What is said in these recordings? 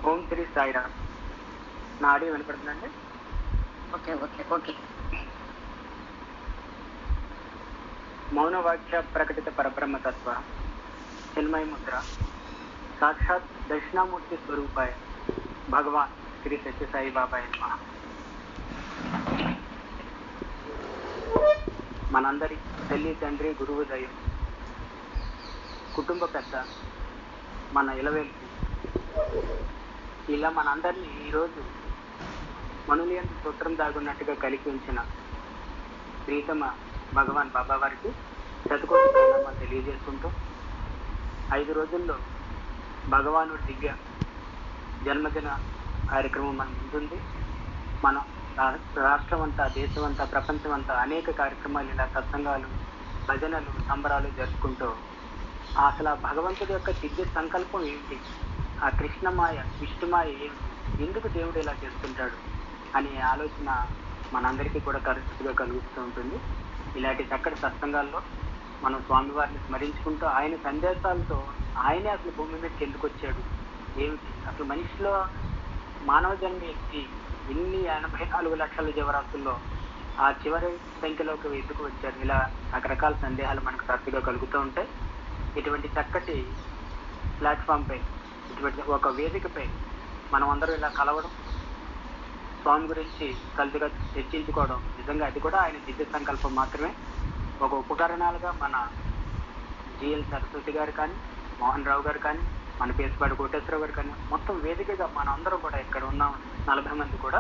ఓం శ్రీ సాయిరామ్. నా ఆడియో వినపడుతుందండి? Okay okay okay. మౌనవాక్య ప్రకటిత పరబ్రహ్మతత్వ చిన్మయ ముద్ర సాక్షాత్ దక్షిణామూర్తి స్వరూపాయ భగవాన్ శ్రీ సత్యసాయి బాబాయ్ నమః. మనందరి తల్లి తండ్రి గురువు దైవం కుటుంబ పెద్ద మన ఇలవేల్పు ఇలా మనందరినీ ఈరోజు మనులియందు సూత్రం దాగున్నట్టుగా కలిపి ఉంచిన ప్రీతమ భగవాన్ బాబా వారికి శతకోటి ప్రణామాలు తెలియజేసుకుంటూ 5 రోజుల్లో భగవానుడి దివ్య జన్మదిన కార్యక్రమం మన ముందుంది. మన రాష్ట్రం అంతా, దేశం అంతా, ప్రపంచం అంతా అనేక కార్యక్రమాలు, ఇలా సత్సంగాలు, భజనలు, సంబరాలు జరుపుకుంటూ అసలు ఆ భగవంతుడి యొక్క దివ్య సంకల్పం ఏంటి, ఆ కృష్ణమాయ విష్ణుమాయ ఏమిటి, ఎందుకు దేవుడు ఇలా చేస్తుంటాడు అనే ఆలోచన మనందరికీ కూడా తరచుగా కలుగుతూ ఉంటుంది. ఇలాంటి చక్కటి సత్సంగాల్లో మనం స్వామివారిని స్మరించుకుంటూ ఆయన సందేశాలతో ఆయనే అసలు భూమి మీదకి ఎందుకు వచ్చాడు, ఏమిటి అసలు మనిషిలో మానవ జన్మ ఎత్తి ఇన్ని 84 లక్షల జీవరాశుల్లో ఆ చివరి సంఖ్యలోకి ఎందుకు వచ్చారు, ఇలా రకరకాల సందేహాలు మనకు తరచుగా కలుగుతూ ఉంటాయి. ఇటువంటి చక్కటి ప్లాట్ఫామ్పై, ఇటువంటి ఒక వేదికపై మనం అందరూ ఇలా కలవడం, స్వామి గురించి కలిసిగా చర్చించుకోవడం, నిజంగా అది కూడా ఆయన దివ్య సంకల్పం మాత్రమే. ఒక ఉపకరణాలుగా మన జిఎల్ సరస్వతి గారు కానీ, మోహన్ రావు గారు కానీ, మన పేసుపాటి కోటేశ్వరరావు గారు కానీ, మొత్తం వేదికగా మన అందరూ కూడా ఇక్కడ ఉన్న 40 మంది కూడా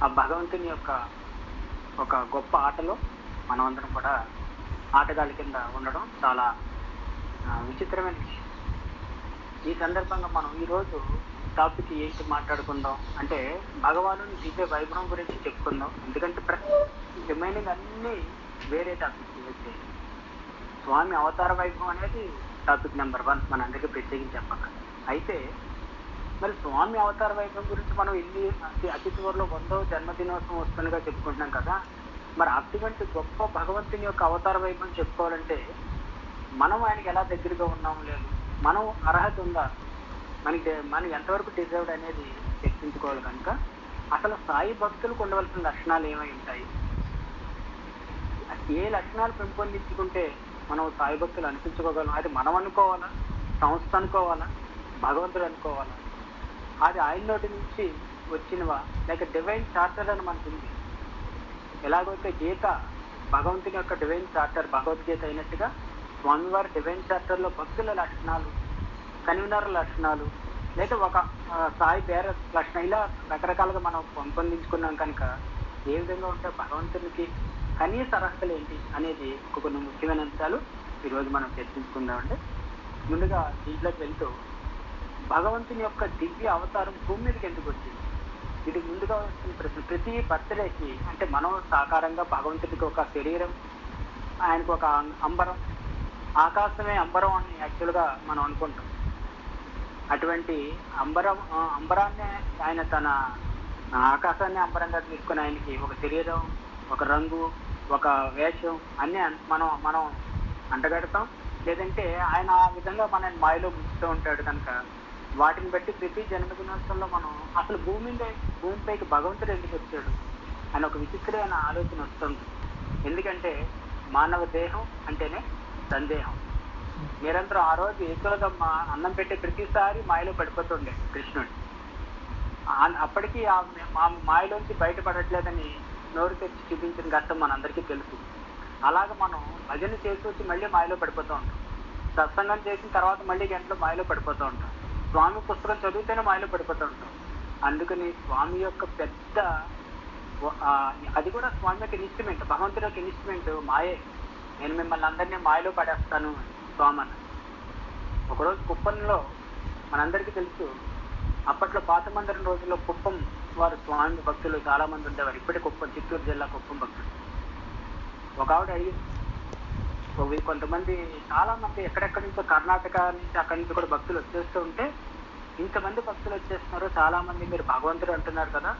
ఆ భగవంతుని యొక్క ఒక గొప్ప ఆటలో మనం అందరం కూడా ఆటగాళ్ళ కింద ఉండడం చాలా విచిత్రమైన విషయం. ఈ సందర్భంగా మనం ఈరోజు టాపిక్ ఏంటి మాట్లాడుకుందాం అంటే, భగవాను దివ్య వైభవం గురించి చెప్పుకుందాం. ఎందుకంటే రిమైనింగ్ అన్నీ వేరే టాపిక్ వచ్చాయి. స్వామి అవతార వైభవం అనేది టాపిక్ నెంబర్ 1, మన అందరికీ ప్రత్యేకించి చెప్పక. అయితే మరి స్వామి అవతార వైభవం గురించి మనం అతి త్వరలో 100వ జన్మదినోత్సవం వస్తుందిగా చెప్పుకుంటున్నాం కదా. మరి అటువంటి గొప్ప భగవంతుని యొక్క అవతార వైభవం చెప్పుకోవాలంటే మనం ఆయనకి ఎలా దగ్గరగా ఉన్నాము, లేదు మనం అర్హత ఉందా, మనం ఎంతవరకు డిజర్వ్డ్ అనేది చర్చించుకోవాలి. కనుక అసలు సాయి భక్తులకు ఉండవలసిన లక్షణాలు ఏమై ఉంటాయి, ఏ లక్షణాలు పెంపొందించుకుంటే మనం సాయి భక్తులు అనిపించుకోగలం, అది మనం అనుకోవాలా, సంస్థ అనుకోవాలా, భగవంతుడు అనుకోవాలా, అది ఆయన నోటి నుంచి వచ్చినవా, లేక డివైన్ చార్టర్ అని మనకు ఉంది. ఎలాగైతే గీత భగవంతుని యొక్క డివైన్ చార్టర్, భగవద్గీత అయినట్టుగా స్వామివారి డివైన్ చార్టర్లో భక్తుల లక్షణాలు, కన్వీనర్ లక్షణాలు, లేదా ఒక సాయి పేర లక్షణం, ఇలా రకరకాలుగా మనం పెంపొందించుకున్నాం. కనుక ఏ విధంగా ఉంటే భగవంతునికి కనీస అర్హతలు ఏంటి అనేది కొన్ని ముఖ్యమైన అంశాలు ఈరోజు మనం చర్చించుకుందామండి. ముందుగా దీంట్లోకి వెళ్తూ భగవంతుని యొక్క దివ్య అవతారం భూమి మీదకి ఎందుకు వచ్చింది, ఇది ముందుగా వచ్చిన ప్రశ్న. ప్రతి బర్త్డేకి అంటే మనం సాకారంగా భగవంతుడికి ఒక శరీరం, ఆయనకు ఒక అంబరం, ఆకాశమే అంబరం అని యాక్చువల్గా మనం అనుకుంటాం. అటువంటి అంబరాన్నే ఆయన తన ఆకాశాన్ని అంబరంగా తీసుకుని ఆయనకి ఒక శరీరం, ఒక రంగు, ఒక వేషం అన్నీ మనం అంటగడతాం. లేదంటే ఆయన ఆ విధంగా మన మాయలో ముంచుతూ ఉంటాడు. కనుక వాటిని బట్టి ప్రతి జన్మదినోత్సవంలో మనం అసలు భూమిపైకి భగవంతుడు ఎందుకు వచ్చాడు అని ఒక విచిత్రమైన ఆలోచన వస్తుంది. ఎందుకంటే మానవ దేహం అంటేనే సందేహం. నిరంతరం ఆ రోజు యశోదమ్మ అన్నం పెట్టే ప్రతిసారి మాయలో పడిపోతుండే కృష్ణుడు. అప్పటికీ ఆ మాయలోంచి బయటపడట్లేదని నోరు తెచ్చి చూపించిన కష్టం మనందరికీ తెలుసు. అలాగ మనం భజన చేసి వచ్చి మళ్ళీ మాయలో పడిపోతూ ఉంటాం. సత్సంగం చేసిన తర్వాత మళ్ళీ గంటలో మాయలో పడిపోతూ ఉంటాం. స్వామి పుస్తకం చదివితేనే మాయలో పడిపోతూ ఉంటాం. అందుకని స్వామి యొక్క పెద్ద అది కూడా స్వామి యొక్క ఇన్స్ట్రుమెంట్, భగవంతుడి యొక్క ఇన్స్ట్రుమెంట్ మాయే. నేను మిమ్మల్ని అందరినీ మాయలో పడేస్తాను స్వామి అన్న. ఒకరోజు కుప్పంలో మనందరికీ తెలుసు, అప్పట్లో పాత మందిరం రోజుల్లో కుప్పం వారు స్వామి భక్తులు చాలా మంది ఉండేవారు. ఇప్పటి కుప్పం, చిత్తూరు జిల్లా కుప్పం భక్తులు. ఒక ఆవిడ అడిగింది, కొంతమంది చాలా మంది ఎక్కడెక్కడి నుంచో, కర్ణాటక నుంచి అక్కడి నుంచి కూడా భక్తులు వచ్చేస్తూ ఉంటే, ఇంతమంది భక్తులు వచ్చేస్తున్నారు, చాలా మంది మీరు భగవంతుడు అంటున్నారు కదా,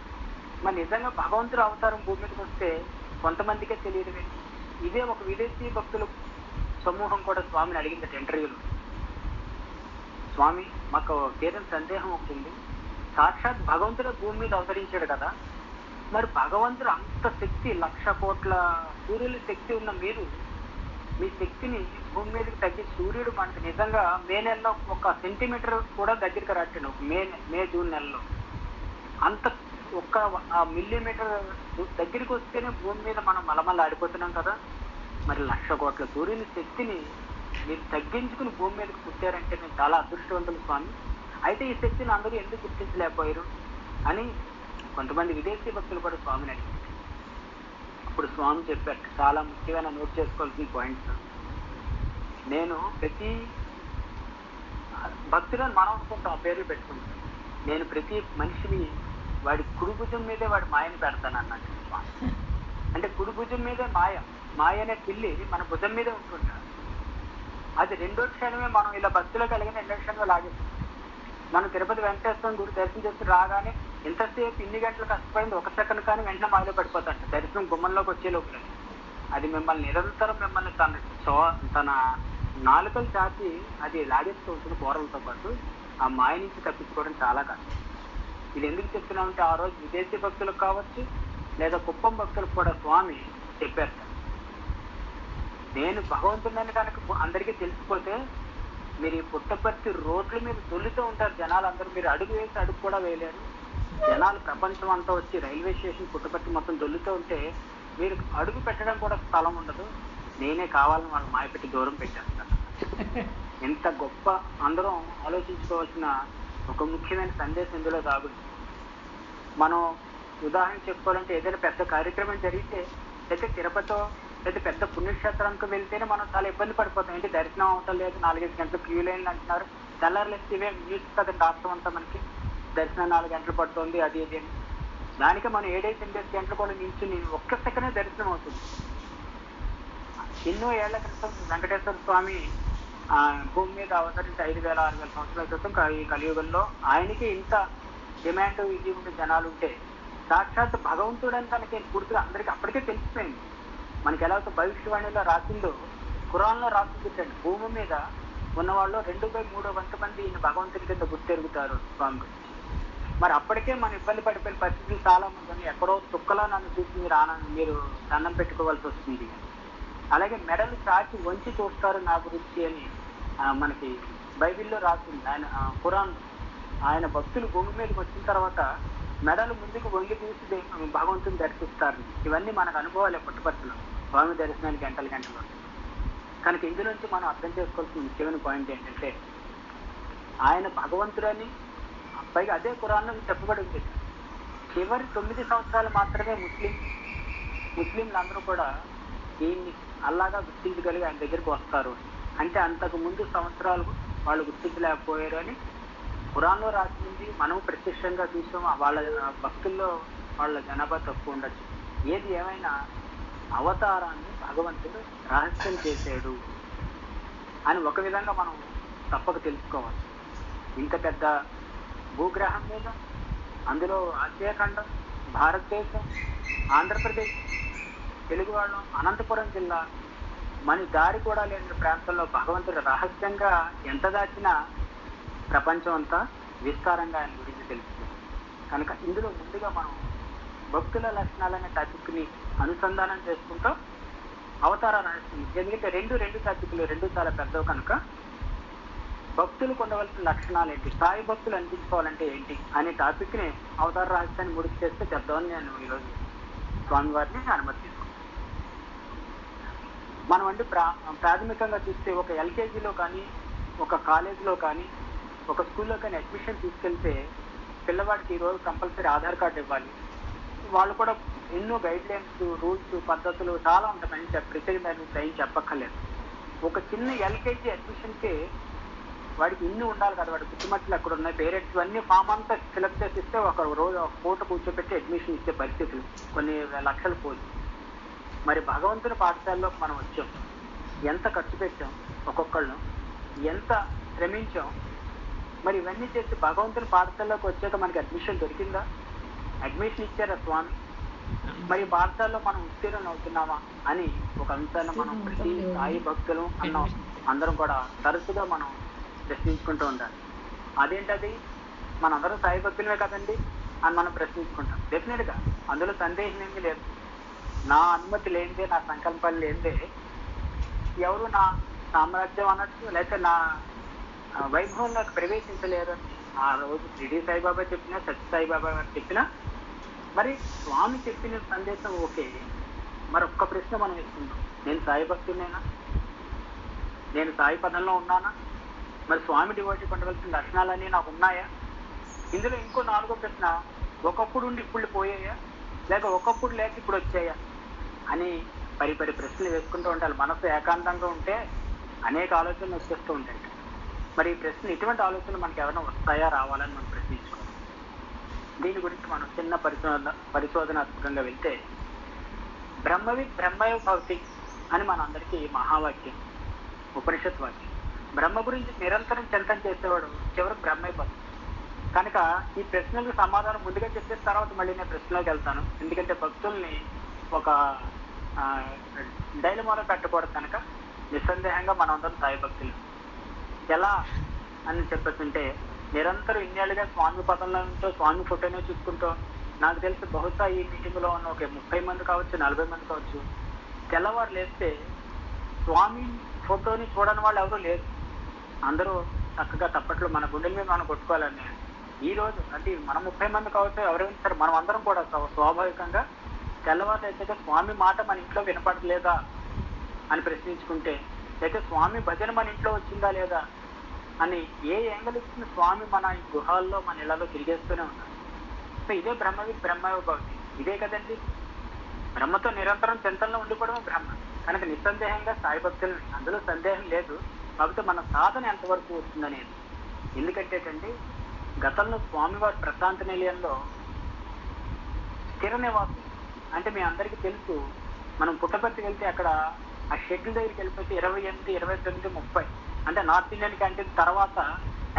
మరి నిజంగా భగవంతుడు అవతారం భూమి మీదకి వస్తే కొంతమందికే తెలియదు. ఇదే ఒక విదేశీ భక్తులు సమూహం కూడా స్వామిని అడిగిందట ఇంటర్వ్యూలో. స్వామి, మాకు తీరని సందేహం ఒకటి ఉంది, సాక్షాత్ భగవంతుడే భూమి మీద అవతరించాడు కదా, మరి భగవంతుడు అంత శక్తి 1,00,000 కోట్ల సూర్యుల శక్తి ఉన్న మీరు మీ శక్తిని భూమి మీదకి తగ్గి సూర్యుడు మనకి నిజంగా మే నెలలో 1 సెంటీమీటర్ కూడా దగ్గరికి రాట్టాడు. మే జూన్ నెలలో అంత 1 మిల్లీమీటర్ దగ్గరికి వస్తేనే భూమి మీద మనం మలమల ఆడిపోతున్నాం కదా. మరి 1,00,000 కోట్ల సూర్యుని శక్తిని మీరు తగ్గించుకుని భూమి మీదకి పుట్టారంటే నేను చాలా అదృష్టవంతులు స్వామి. అయితే ఈ శక్తిని అందరూ ఎందుకు గుర్తించలేకపోయారు అని కొంతమంది విదేశీ భక్తులు కూడా స్వామిని అడిగారు. అప్పుడు స్వామి చెప్పారు చాలా ముఖ్యమైన నోట్ చేసుకోవాల్సిన పాయింట్స్. నేను ప్రతి భక్తులను మనం అనుకుంటాం, ఆ పేర్లు పెట్టుకుంటాం. నేను ప్రతి మనిషిని వాడి కుడి భుజం మీదే వాడి మాయని పెడతాను అన్నట్టు స్వామి. అంటే కుడి భుజం మీదే మాయ అనే పిల్లి మన భుజం మీదే ఉంటుంటా. అది 2వ క్షణమే మనం ఇలా భక్తులు కలిగిన 2వ క్షణమే లాగేస్తాం. మనం తిరుపతి వెంకటేశ్వర గుడి దర్శనం చేసి రాగానే ఎంతసేపు ఇన్ని గంటలు కష్టపడింది 1 సెకండ్ కానీ వెంటనే మాయలో పడిపోతాంట దర్శనం గుమ్మంలోకి వచ్చే లోపల. అది మిమ్మల్ని నిరంతరం మిమ్మల్ని తన నాలుకలు చాచి అది లాగేస్తూ ఉంటుంది కూరలతో పాటు. ఆ మాయ నుంచి తప్పించుకోవడం చాలా కష్టం. ఇది ఎందుకు చెప్తున్నామంటే ఆ రోజు విదేశీ భక్తులకు కావచ్చు లేదా కుప్పం భక్తులకు కూడా స్వామి చెప్పారు, నేను భగవంతుడిని కనుక అందరికీ తెలిసిపోతే మీరు ఈ పుట్టపర్తి రోడ్ల మీద దొల్లుతూ ఉంటారు జనాలు అందరూ. మీరు అడుగు వేసి అడుగు కూడా వేయలేరు. జనాలు ప్రపంచం అంతా వచ్చి రైల్వే స్టేషన్ పుట్టపర్తి మొత్తం దొల్లుతూ ఉంటే మీరు అడుగు పెట్టడం కూడా స్థలం ఉండదు. నేనే కావాలని వాళ్ళు మాయపెట్టి దూరం పెట్టేస్తాను. ఎంత గొప్ప అందరం ఆలోచించుకోవాల్సిన ఒక ముఖ్యమైన సందేశం ఇందులో దాగుంది. మనం ఉదాహరణ చెప్పుకోవాలంటే ఏదైనా పెద్ద కార్యక్రమం జరిగితే అయితే తిరుపతితో అయితే పెద్ద పుణ్యక్షేత్రానికి వెళ్తేనే మనం చాలా ఇబ్బంది పడిపోతాం. ఏంటి దర్శనం అవటం లేదు, 4-5 గంటలు క్యూ లైన్లు అంటున్నారు. తెల్లారులేస్తే ఇవే న్యూస్ కదండి రాష్ట్రం అంతా మనకి దర్శనం 4 గంటలు పడుతుంది అది ఇది అని. దానికి మనం 7-8 గంటలు కూడా నిల్చుని 1 సెకండే దర్శనం అవుతుంది. ఎన్నో ఏళ్ల క్రితం వెంకటేశ్వర స్వామి భూమి మీద అవతరించి 5,000-6,000 సంవత్సరాల క్రితం ఈ కలియుగంలో ఆయనకి ఇంత డిమాండ్ ఇది ఉండే జనాలు ఉంటే సాక్షాత్ భగవంతుడని తనకి పూర్తిగా అందరికీ అప్పటికే తెలిసిపోయింది. మనకి ఎలా అయితే భవిష్యవాణిలో రాసిందో ఖురాన్లో రాసి పెట్టండి, భూమి మీద ఉన్నవాళ్ళు 2/3 వంతు మంది ఈయన భగవంతుడి కింద గుర్తెరుగుతారు స్వామి గురించి. మరి అప్పటికే మనం ఇబ్బంది పడిపోయిన పరిస్థితులు చాలా మంది. ఎక్కడో తుక్కలా నన్ను చూసి మీరు దండం పెట్టుకోవాల్సి వస్తుంది. అలాగే మెడలు చాచి వంచి చూస్తారు నా గురించి అని మనకి బైబిల్లో రాసింది. ఖురాన్ ఆయన భక్తులు భూమి మీదకి వచ్చిన తర్వాత మెడలు ముందుకు వంగి చూసి భగవంతుని దర్శిస్తారు. ఇవన్నీ మనకు అనుభవాలే పుట్టపర్తిలో స్వామి దర్శనానికి గంటలు. కనుక ఇందులోంచి మనం అర్థం చేసుకోవాల్సిన ముఖ్యమైన పాయింట్ ఏంటంటే ఆయన భగవంతుడని పైగా అదే ఖురాన్లో చెప్పబడి ఉంది. చివరి 9 సంవత్సరాలు మాత్రమే ముస్లింలు అందరూ కూడా దీన్ని అల్లాగా గుర్తించగలిగి ఆయన దగ్గరికి వస్తారు. అంటే అంతకు ముందు సంవత్సరాలు వాళ్ళు గుర్తించలేకపోయారు అని ఖురాన్లో రాసింది. మనం ప్రత్యక్షంగా చూసాం. వాళ్ళ భక్తుల్లో వాళ్ళ జనాభా తక్కువ ఉండొచ్చు. ఏది ఏమైనా అవతారాన్ని భగవంతుడు రహస్యం చేశాడు అని ఒక విధంగా మనం తప్పక తెలుసుకోవాలి. ఇంత పెద్ద భూగ్రహం మీద, అందులో ఆసియా ఖండం, భారతదేశం, ఆంధ్రప్రదేశ్, తెలుగు వాళ్ళం, అనంతపురం జిల్లా, మన దారి కూడా లేని ప్రాంతంలో భగవంతుడు రహస్యంగా ఎంత దాచినా ప్రపంచం అంతా విస్తారంగా ఆయన గురించి తెలుస్తుంది. కనుక ఇందులో ముందుగా మనం భక్తుల లక్షణాలనే టాపిక్ని అనుసంధానం చేసుకుంటూ అవతార రహస్యం, ఎందుకంటే రెండు టాపిక్లు చాలా పెద్దవి కనుక భక్తులకు ఉండవలసిన లక్షణాలు ఏంటి, సాయి భక్తులు అనిపించుకోవాలంటే ఏంటి అనే టాపిక్ని అవతార రహస్యాన్ని ముడికి చేస్తే చెప్దామని నేను ఈరోజు స్వామివారిని అనుమతి తీసుకున్నాను. మనం అంటే ప్రాథమికంగా చూస్తే ఒక ఎల్కేజీలో కానీ, ఒక కాలేజీలో కానీ, ఒక స్కూల్లో కానీ అడ్మిషన్ తీసుకెళ్తే పిల్లవాడికి ఈరోజు కంపల్సరీ ఆధార్ కార్డు ఇవ్వాలి. వాళ్ళు కూడా ఎన్నో గైడ్ లైన్స్, రూల్స్, పద్ధతులు చాలా ఉంటాయి. ప్రత్యేక దాన్ని చెప్పక్కర్లేదు. ఒక చిన్న ఎల్కేజీ అడ్మిషన్కి వాడికి ఇన్ని ఉండాలి కదా, వాడి చుట్టుమట్లు అక్కడ ఉన్నాయి, పేరెంట్స్ అన్ని ఫామ్ అంతా ఫిలప్ చేసి ఇస్తే ఒక రోజు ఒక పూట కూర్చోపెట్టి అడ్మిషన్ ఇచ్చే పరిస్థితులు కొన్ని లక్షలు పోయి. మరి భగవంతుని పాఠశాలలో మనం వచ్చాం, ఎంత ఖర్చు పెట్టాం, ఒక్కొక్కళ్ళు ఎంత శ్రమించాం. మరి ఇవన్నీ చేసి భగవంతుని పాఠశాలలోకి వచ్చాక మనకి అడ్మిషన్ దొరికిందా? అడ్మిషన్ ఇచ్చారా స్వామి? మరి పాఠశాలలో మనం ఉత్తీర్ణం అవుతున్నామా అని ఒక అంశాన్ని మనం ప్రతి సాయి భక్తులు అందరం కూడా తరచుగా మనం ప్రశ్నించుకుంటూ ఉండాలి. అదేంటది మనందరం సాయి భక్తులమే కదండి అని మనం ప్రశ్నించుకుంటాం. డెఫినెట్గా అందులో సందేహం ఏమీ లేదు. నా అనుమతి లేనిదే, నా సంకల్పాలు లేనిదే ఎవరు నా సామ్రాజ్యం అనొచ్చు, లేకపోతే నా వైభవంలోకి ప్రవేశించలేరు అని ఆ రోజు షిరిడి సాయిబాబా చెప్పినా, సత్య సాయిబాబా గారు చెప్పినా, మరి స్వామి చెప్పిన సందేశం ఓకే. మరి ఒక్క ప్రశ్న మనం వేసుకుందాం, నేను సాయి భక్తుడినేనా? నేను సాయి పదంలో ఉన్నానా? మరి స్వామి డివోటీ పొందవలసిన లక్షణాలన్నీ నాకు ఉన్నాయా? ఇందులో ఇంకో 4వ ప్రశ్న, ఒకప్పుడు ఉండి ఇప్పుడు పోయాయా, లేక ఒకప్పుడు లేక ఇప్పుడు వచ్చాయా అని పరిపరి ప్రశ్నలు వేసుకుంటూ ఉండాలి. మనసు ఏకాంతంగా ఉంటే అనేక ఆలోచనలు వచ్చేస్తూ ఉంటాయి. మరి ఈ ప్రశ్న ఇటువంటి ఆలోచనలు మనకి ఏమైనా వస్తాయా, రావాలని మనం ప్రశ్నించుకోవాలి. దీని గురించి మనం చిన్న పరిశోధనాత్మకంగా వెళ్తే, బ్రహ్మవిత్ బ్రహ్మయో భవతి అని మనందరికీ మహావాక్యం, ఉపనిషత్ వాక్యం. బ్రహ్మ గురించి నిరంతరం చింతన చేసేవాడు చివరికి బ్రహ్మైపోతాడు. కనుక ఈ ప్రశ్నలకు సమాధానం ముందుగా చెప్పిన తర్వాత మళ్ళీ నేను ప్రశ్నలోకి వెళ్తాను. ఎందుకంటే భక్తుల్ని ఒక డైలమాలో పెట్టకూడదు. కనుక నిస్సందేహంగా మనందరం సాయి భక్తులు. ఎలా అని చెప్పేస్తుంటే, నిరంతరం ఇన్నేళ్ళుగా స్వామి పదంలో ఉంటూ స్వామి ఫోటోనే చూసుకుంటూ, నాకు తెలిసి బహుశా ఈ మీటింగ్లో ఉన్న ఒక 30 మంది కావచ్చు, 40 మంది కావచ్చు, తెల్లవారు లేస్తే స్వామి ఫోటోని చూడని వాళ్ళు ఎవరూ లేరు. అందరూ చక్కగా తప్పట్లు మన గుండెల మీద మనం కొట్టుకోవాలని ఈ రోజు అంటే మనం 30 మంది కావచ్చు, ఎవరైనా సరే మనం అందరం కూడా స్వాభావికంగా తెల్లవారు అయితే స్వామి మాట మన ఇంట్లో వినపడలేదా అని ప్రశ్నించుకుంటే, అయితే స్వామి భజన మన ఇంట్లో వచ్చిందా లేదా అని ఏ యాంగిల్ ఇచ్చిన స్వామి మన గృహాల్లో, మన ఇళ్లలో తిరిగేస్తూనే ఉన్నారు. సో ఇదే బ్రహ్మవిత్ బ్రహ్మయో భవతి. ఇదే కదండి బ్రహ్మతో నిరంతరం చింతనలో ఉండిపోవడమే బ్రహ్మ. కనుక నిస్సందేహంగా సాయి భక్తులు, అందులో సందేహం లేదు. కాకపోతే మన సాధన ఎంతవరకు వస్తుందనేది. ఎందుకంటేటండి, గతంలో స్వామివారి ప్రశాంత నిలయంలో స్థిర నివాసం అంటే మీ అందరికీ తెలుసు. మనం పుట్టపర్తికి వెళ్తే అక్కడ ఆ షెడ్యూల్ దగ్గరికి వెళ్ళిపోతే 28, 29, 30 అంటే నార్త్ ఇండియన్ క్యాంటీన్ తర్వాత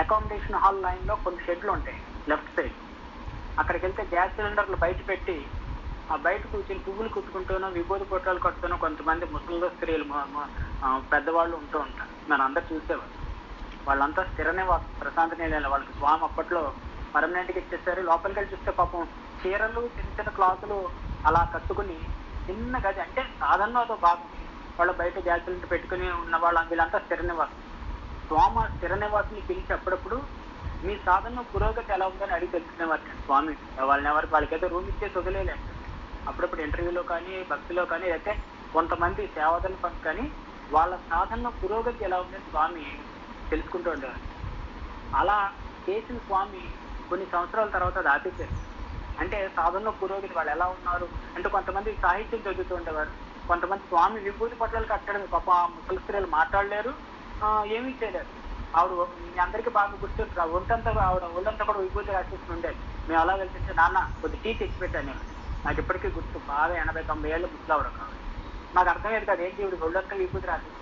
అకామిడేషన్ హాల్ లైన్లో కొన్ని షెడ్లు ఉంటాయి లెఫ్ట్ సైడ్. అక్కడికి వెళ్తే గ్యాస్ సిలిండర్లు బయట పెట్టి ఆ బయట కూర్చొని పువ్వులు కుట్టుకుంటూనో, విభూతి పొట్టాలు కట్టుతూనో కొంతమంది ముసలి స్త్రీలు, పెద్దవాళ్ళు ఉంటూ ఉంటారు. మనం అందరు చూసేవారు. వాళ్ళంతా స్థిర నివాసం ప్రశాంత నిలయంలో. వాళ్ళకి స్వామి అప్పట్లో పర్మనెంట్గా ఇచ్చేసారు. లోపలికి వెళ్ళి చూస్తే పాపం చీరలు, చిన్న చిన్న క్లాతులు అలా కట్టుకుని చిన్న గది, అంటే సాధనలో అదో భాగం. వాళ్ళు బయట గ్యాస్ సిలిండర్ పెట్టుకుని ఉన్న వాళ్ళు వీళ్ళంతా స్థిర నివాసం. స్వామి స్థిర నివాసిని పిలిచి అప్పుడప్పుడు మీ సాధనలో పురోగతి ఎలా ఉందని అడిగి తెలుసుకునేవారు స్వామి. వాళ్ళకైతే రూమ్ ఇచ్చే వదిలేలేదు. అప్పుడప్పుడు ఇంటర్వ్యూలో కానీ, భక్తిలో కానీ, అయితే కొంతమంది సేవాదన పని కానీ వాళ్ళ సాధనలో పురోగతి ఎలా ఉందని స్వామి తెలుసుకుంటూ ఉండేవారు. అలా చేసిన స్వామి కొన్ని సంవత్సరాల తర్వాత అది ఆపేశారు. అంటే సాధనలో పురోగతి వాళ్ళు ఎలా ఉన్నారు అంటే, కొంతమంది సాహిత్యం చదువుతూ ఉండేవారు, కొంతమంది స్వామి విభూతి పట్ల కట్టడం. పాప ముసలి స్త్రీలు మాట్లాడలేరు, ఏమీ చేయలేరు. ఆవిడ మీ అందరికీ బాగా గుర్తుంటారు, ఒళ్ళంతా కూడా విభూతి రాసేసి ఉండేది. మేము అలా వెళ్తుంటే, నాన్న కొద్ది టీ తెచ్చిపెట్టాను నేను. నాకు ఇప్పటికీ గుర్తు, బాగా 80-90 ఏళ్ళు ముసలావిడ కావాలి. నాకు అర్థమయ్యేది కాదు, ఏంటి ఇవి ఒళ్ళంతా విభూతి రాసేసి.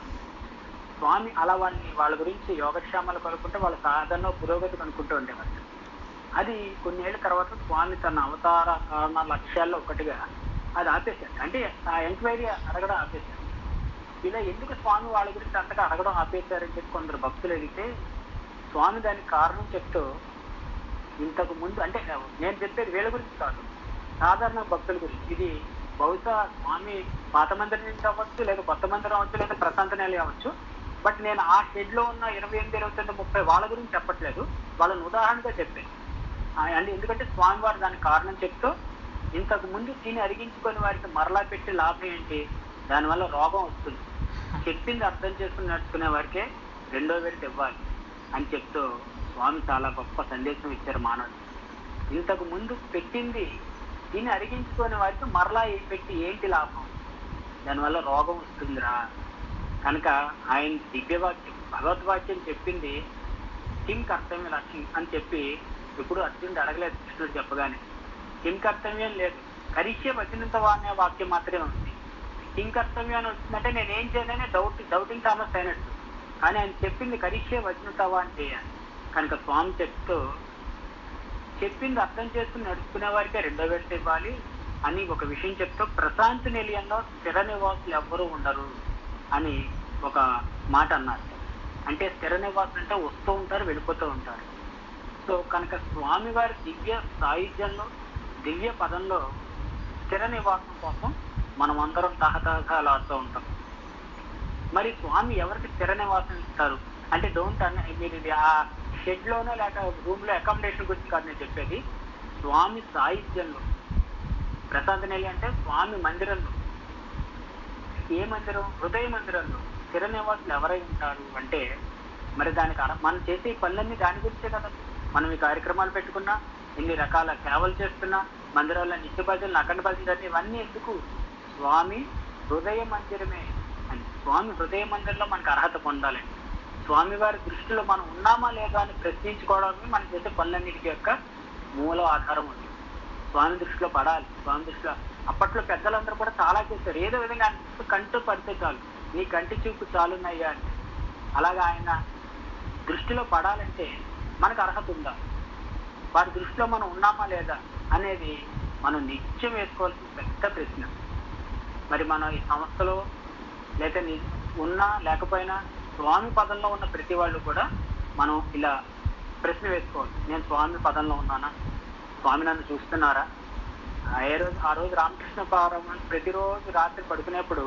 స్వామి అలా వాళ్ళ గురించి యోగక్షేమాలు కనుక్కుంటే వాళ్ళ సాధనలో పురోగతి కనుక్కుంటూ ఉండేవారు. అది కొన్నేళ్ల తర్వాత స్వామి తన అవతార కారణ లక్ష్యాల్లో ఒకటిగా అది ఆపేశారు. అంటే ఆ ఎంక్వైరీ అడగడం ఆపేశారు. ఇలా ఎందుకు స్వామి వాళ్ళ గురించి అంతగా అడగడం ఆపేశారని చెప్పి కొందరు భక్తులు అడిగితే, స్వామి దానికి కారణం చెప్తూ, ఇంతకు ముందు అంటే నేను చెప్పేది వీళ్ళ గురించి కాదు, సాధారణ భక్తుల గురించి. ఇది బహుశా స్వామి పాత మందిరం నుంచి అవ్వచ్చు, లేదా కొత్త మందిరం అవ్వచ్చు, లేదా ప్రశాంత నిలయం అవ్వచ్చు. బట్ నేను ఆ షెడ్లో ఉన్న 28, 29, 30 వాళ్ళ గురించి చెప్పట్లేదు, వాళ్ళని ఉదాహరణగా చెప్పాను. అంటే ఎందుకంటే స్వామివారు దానికి కారణం చెప్తూ, ఇంతకు ముందు తిని అరిగించుకొని వారికి మరలా పెట్టి లాభం ఏంటి, దానివల్ల రోగం వస్తుంది, చెప్పింది అర్థం చేసుకుని నడుచుకునే వారికే రెండో విడత ఇవ్వాలి అని చెప్తూ స్వామి చాలా గొప్ప సందేశం ఇచ్చారు మానవుడు. ఇంతకు ముందు పెట్టింది తిని అరిగించుకునే వారికి మరలా పెట్టి ఏంటి లాభం, దానివల్ల రోగం వస్తుందిరా. కనుక ఆయన దివ్యవాక్యం, భగవద్వాక్యం చెప్పింది కిం కర్తవ్య లక్ష్యం అని చెప్పి ఇప్పుడు అర్జునుడు అడగలేదు. కృష్ణుడు చెప్పగానే కిం కర్తవ్యం లేదు, కరిష్య వచనంతవా అనే వాక్యం మాత్రమే ఉంది. కిం కర్తవ్యం అని వచ్చిందంటే నేను ఏం చేయలేనే డౌటింగ్ థామస్ అయినట్టు. కానీ ఆయన చెప్పింది కరిష్య వచనంతవా అని చేయాలి. కనుక స్వామి చెప్పింది అర్థం చేసుకుని నడుచుకునే వారికే రెండో విడత ఇవ్వాలి అని ఒక విషయం చెప్తూ, ప్రశాంత నిలయంలో స్థిర నివాసులు ఎవ్వరూ ఉండరు అని ఒక మాట అన్నారు. అంటే స్థిర నివాసులు అంటే వస్తూ ఉంటారు, వెళ్ళిపోతూ ఉంటారు. సో కనుక స్వామివారి దివ్య సాయుధ్యంలో, దివ్య పదంలో స్థిర నివాసం కోసం మనం అందరం తహతహలాడుతూ ఉంటాం. మరి స్వామి ఎవరికి స్థిర నివాసం ఇస్తారు అంటే మీరు ఇది ఆ షెడ్ లోనో లేక రూమ్ లో అకామిడేషన్ గురించి కాదు నేను చెప్పేది. స్వామి సాహిత్యంలో, ప్రసాద నెల్లి అంటే స్వామి మందిరంలో. ఏ మందిరం? హృదయ మందిరంలో స్థిర నివాసులు ఎవరై ఉంటారు అంటే మరి దానికి మనం చేసే పనులన్నీ దాని గురించే కదండి. మనం ఈ కార్యక్రమాలు పెట్టుకున్నా, ఇన్ని రకాల సేవలు చేస్తున్నా, మందిరాల్లో నిత్య భజనలు, అఖండ భజనలు, ఇవన్నీ ఎందుకు? స్వామి హృదయ మందిరమే అని. స్వామి హృదయ మందిరంలో మనకు అర్హత పొందాలండి. స్వామివారి దృష్టిలో మనం ఉన్నామా లేదా అని ప్రశ్నించుకోవడమే మనం చేసే పనులన్నిటికీ యొక్క మూల ఆధారం ఉంది. స్వామి దృష్టిలో పడాలి. స్వామి దృష్టిలో అప్పట్లో పెద్దలందరూ కూడా చాలా చేశారు. ఏదో విధంగా కంటు పడితే చాలు, నీ కంటి చూపు చాలున్నాయ్యా అని. అలాగా ఆయన దృష్టిలో పడాలంటే మనకు అర్హత ఉందా, వారి దృష్టిలో మనం ఉన్నామా లేదా అనేది మనం నిత్యం వేసుకోవాల్సిన పెద్ద ప్రశ్న. మరి మనం ఈ సంస్థలో లేక ఉన్నా లేకపోయినా స్వామి పదంలో ఉన్న ప్రతి వాళ్ళు కూడా మనం ఇలా ప్రశ్న వేసుకోవాలి. నేను స్వామి పదంలో ఉన్నానా? స్వామి నన్ను చూస్తున్నారా? ఆ రోజు రామకృష్ణ పరమహంస ప్రతిరోజు రాత్రి పడుకునేప్పుడు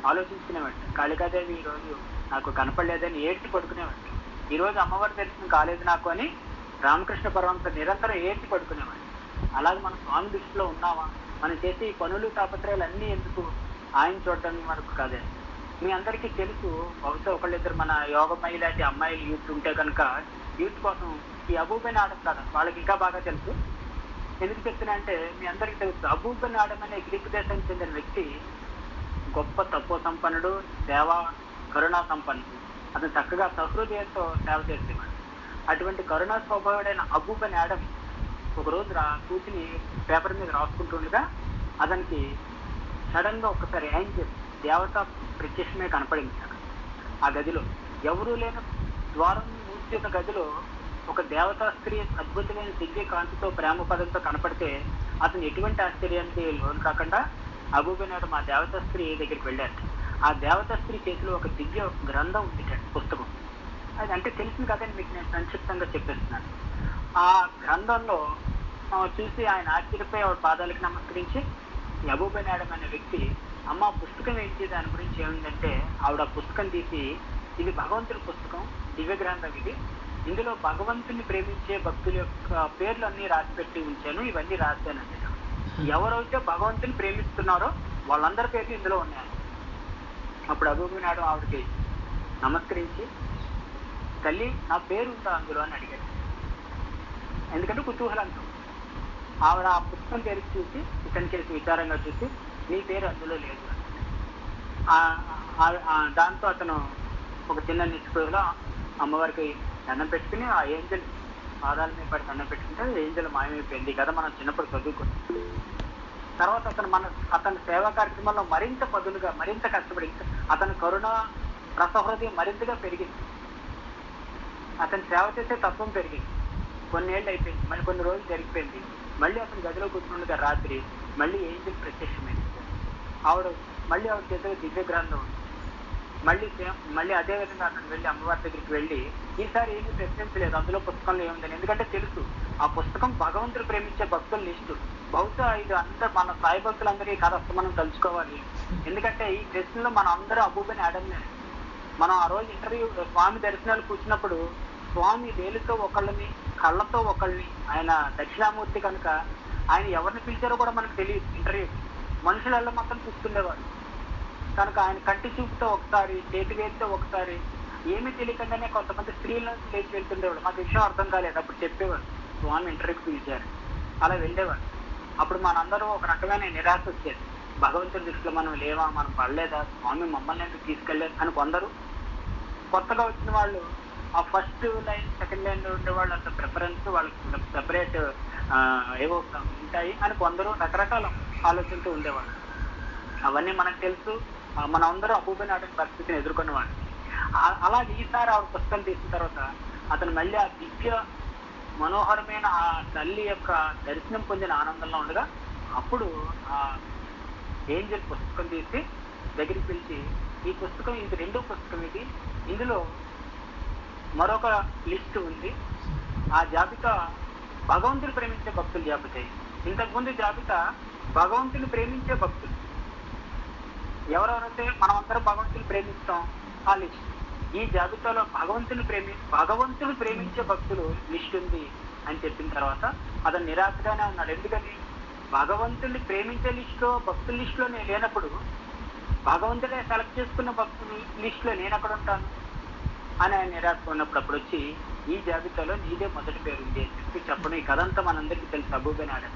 ఆలోచించుకునేవాడు. కాళికాదేవి ఈ రోజు నాకు కనపడలేదని ఏడ్చి పడుకునేవాడు. ఈ రోజు అమ్మవారి దర్శనం కాలేదు నాకు అని రామకృష్ణ పరమహంస నిరంతరం ఏడ్చి పడుకునేవాడు. అలాగే మన స్వామి దృష్టిలో ఉన్నావా? మనం చేసే ఈ పనులు తాపత్రయాలు అన్నీ ఎందుకు? ఆయన చూడడానికి మనకు కాదే. మీ అందరికీ తెలుసు, బహుశా ఒకళ్ళిద్దరు మన యోగమయ్య లాంటి అమ్మాయిలు యూత్ ఉంటే కనుక యూత్ కోసం ఈ అబూబెన్ ఆడం కదా వాళ్ళకి ఇంకా బాగా తెలుసు. ఎందుకు చెప్తున్నా అంటే మీ అందరికీ తెలుసు, అబూబెన్ ఆడం అనే గ్రీకు దేశానికి చెందిన వ్యక్తి గొప్ప తపో సంపన్నుడు, సేవా కరుణా సంపన్నుడు. అతను చక్కగా సహృదయంతో సేవ చేసేవాడు. అటువంటి కరుణా స్వభావుడైన అబూబెన్ ఆడం ఒకరోజు కూర్చుని పేపర్ మీద రాసుకుంటుండగా అతనికి సడన్ గా ఒక్కసారి ఏంజెల్ దేవత ప్రత్యక్షమే కనపడింది. ఆ గదిలో ఎవరూ లేని ద్వారం మూసి ఉన్న గదిలో ఒక దేవతా స్త్రీ అద్భుతమైన దివ్య కాంతితో ప్రేమ పదంతో కనపడితే అతను ఎటువంటి ఆశ్చర్యానికి లోను కాకుండా అబూబెన్ ఆడం ఆ దేవతా స్త్రీ దగ్గరికి వెళ్ళాడు. ఆ దేవతా స్త్రీ చేతిలో ఒక దివ్య గ్రంథం ఉంది, పుస్తకం. అది అంటే తెలిసింది కదండి, మీకు నేను సంక్షిప్తంగా చెప్పేస్తున్నాను. ఆ గ్రంథంలో చూసి ఆయన ఆశ్చర్యపోయి ఆవిడ పాదాలకు నమస్కరించి అబూబెన్ ఆడం అనే వ్యక్తి, అమ్మ పుస్తకం ఏంటి, దాని గురించి ఏముందంటే ఆవిడ పుస్తకం తీసి, ఇది భగవంతుడి పుస్తకం, దివ్య గ్రంథం ఇది, ఇందులో భగవంతుని ప్రేమించే భక్తుల యొక్క పేర్లు అన్ని రాసిపెట్టి ఉంచాను, ఇవన్నీ రాశానండి. ఎవరైతే భగవంతుని ప్రేమిస్తున్నారో వాళ్ళందరి పేర్లు ఇందులో ఉన్నాయి. అప్పుడు అబూబెన్ ఆడం ఆవిడకి నమస్కరించి, తల్లి నా పేరు ఉందా అందులో అని అడిగాడు. ఎందుకంటే కుతూహలంతో. ఆవిడ ఆ పుస్తకం తెరిచి చూసి ఇతని చేసి విచారంగా చూసి, నీ పేరు అందులో లేదు. దాంతో అతను ఒక చిన్న నిస్పృహలో అమ్మవారికి దండం పెట్టుకుని ఆ ఏంజల్ పాదాల మీద పడి దండం పెట్టుకుంటే ఏంజల్ మాయమైపోయింది కదా, మనం చిన్నప్పుడు చదువుకున్నాం. తర్వాత అతని సేవా కార్యక్రమంలో మరింత పదులుగా, మరింత కష్టపడి అతని కరుణ రసహృదయం మరింతగా పెరిగింది. అతని సేవ చేసే తత్వం పెరిగింది. కొన్నేళ్ళు అయిపోయింది, మళ్ళీ కొన్ని రోజులు జరిగిపోయింది. మళ్ళీ అతని గదిలో కూర్చుండగా రాత్రి మళ్ళీ ఏంజల్ ప్రత్యక్షమైంది. ఆవిడ చేతిలో దివ్య గ్రంథం ఉంది. మళ్ళీ అదే విధంగా అతను వెళ్ళి అమ్మవారి దగ్గరికి వెళ్ళి ఈసారి ఏమీ ప్రశ్నించలేదు అందులో పుస్తకంలో ఏముందని. ఎందుకంటే తెలుసు ఆ పుస్తకం భగవంతుడు ప్రేమించే భక్తుల లిస్టు. బహుశా ఇది అంతా మన సాయి భక్తులందరికీ కథ మనం తలుచుకోవాలి. ఎందుకంటే ఈ ప్రశ్నలో మనం అందరూ అబూబెన్ ఆడంనే. మనం ఆ రోజు స్వామి దర్శనాలు కూర్చున్నప్పుడు స్వామి వేలుతో ఒకళ్ళని, కళ్ళతో ఒకళ్ళని, ఆయన దక్షిణామూర్తి కనుక ఆయన ఎవరిని పిలిచారో కూడా మనకు తెలియదు. ఇంటర్వ్యూ మనుషులలో మాత్రం చూస్తుండేవాడు కనుక ఆయన కంటి చూపుతో ఒకసారి, చేతి వేలితో ఒకసారి, ఏమీ తెలియకుండానే కొంతమంది స్త్రీలను లేచి వెళ్తుండేవాడు. మాకు విషయం అర్థం కాలేదు. అప్పుడు చెప్పేవాడు స్వామి ఇంటర్వ్యూకి పిలిచారు, అలా వెళ్ళేవాడు. అప్పుడు మనందరూ ఒక రకమైన నిరాశ వచ్చేది. భగవంతుడి దృష్టిలో మనం లేవా, మనం పడలేదా, స్వామి మమ్మల్ని ఎందుకు తీసుకెళ్ళలేదు అని కొందరు. కొత్తగా వచ్చిన వాళ్ళు ఆ ఫస్ట్ లైన్, సెకండ్ లైన్ లో ఉండేవాళ్ళు అంత ప్రిఫరెన్స్, వాళ్ళకి సెపరేట్ ఏవో ఉంటాయి అని కొందరు రకరకాల ఆలోచనతో ఉండేవాళ్ళు. అవన్నీ మనకు తెలుసు. మనం అందరూ అబూబెన్ ఆడం పరిస్థితిని ఎదుర్కొనేవాడు. అలాగే ఈసారి ఆవిడ పుస్తకం తీసిన తర్వాత అతను మళ్ళీ ఆ దివ్య మనోహరమైన ఆ తల్లి యొక్క దర్శనం పొందిన ఆనందంలో ఉండగా అప్పుడు ఆ ఏంజల్ పుస్తకం తీసి దగ్గరికి పిలిచి, ఈ పుస్తకం ఇది 2వ పుస్తకం, ఇందులో మరొక లిస్ట్ ఉంది. ఆ ఆ జాబితా భగవంతుని ప్రేమించే భక్తుల జాబితా. ఇంతకుముందు జాబితా భగవంతుని ప్రేమించే భక్తులు. ఎవరెవరైతే మనం అందరం భగవంతుని ప్రేమిస్తాం ఆ లిస్ట్. ఈ జాబితాలో భగవంతుని ప్రేమించే భక్తులు లిస్ట్ ఉంది అని చెప్పిన తర్వాత అతను నిరాశగానే ఉన్నాడు. ఎందుకని భగవంతుని ప్రేమించే లిస్టులో భక్తుల లిస్టులో నేను లేనప్పుడు భగవంతుడే సెలెక్ట్ చేసుకున్న భక్తుల లిస్టులో నేను ఎక్కడ ఉంటాను అని ఆయన నిరాశ ఉన్నప్పుడు అప్పుడు వచ్చి ఈ జాబితాలో నీదే మొదటి పేరు ఉంది అని చెప్పి చెప్పడం. ఈ కథ అంతా మనందరికీ తెలుసు, అబూబెన్ ఆడమ్.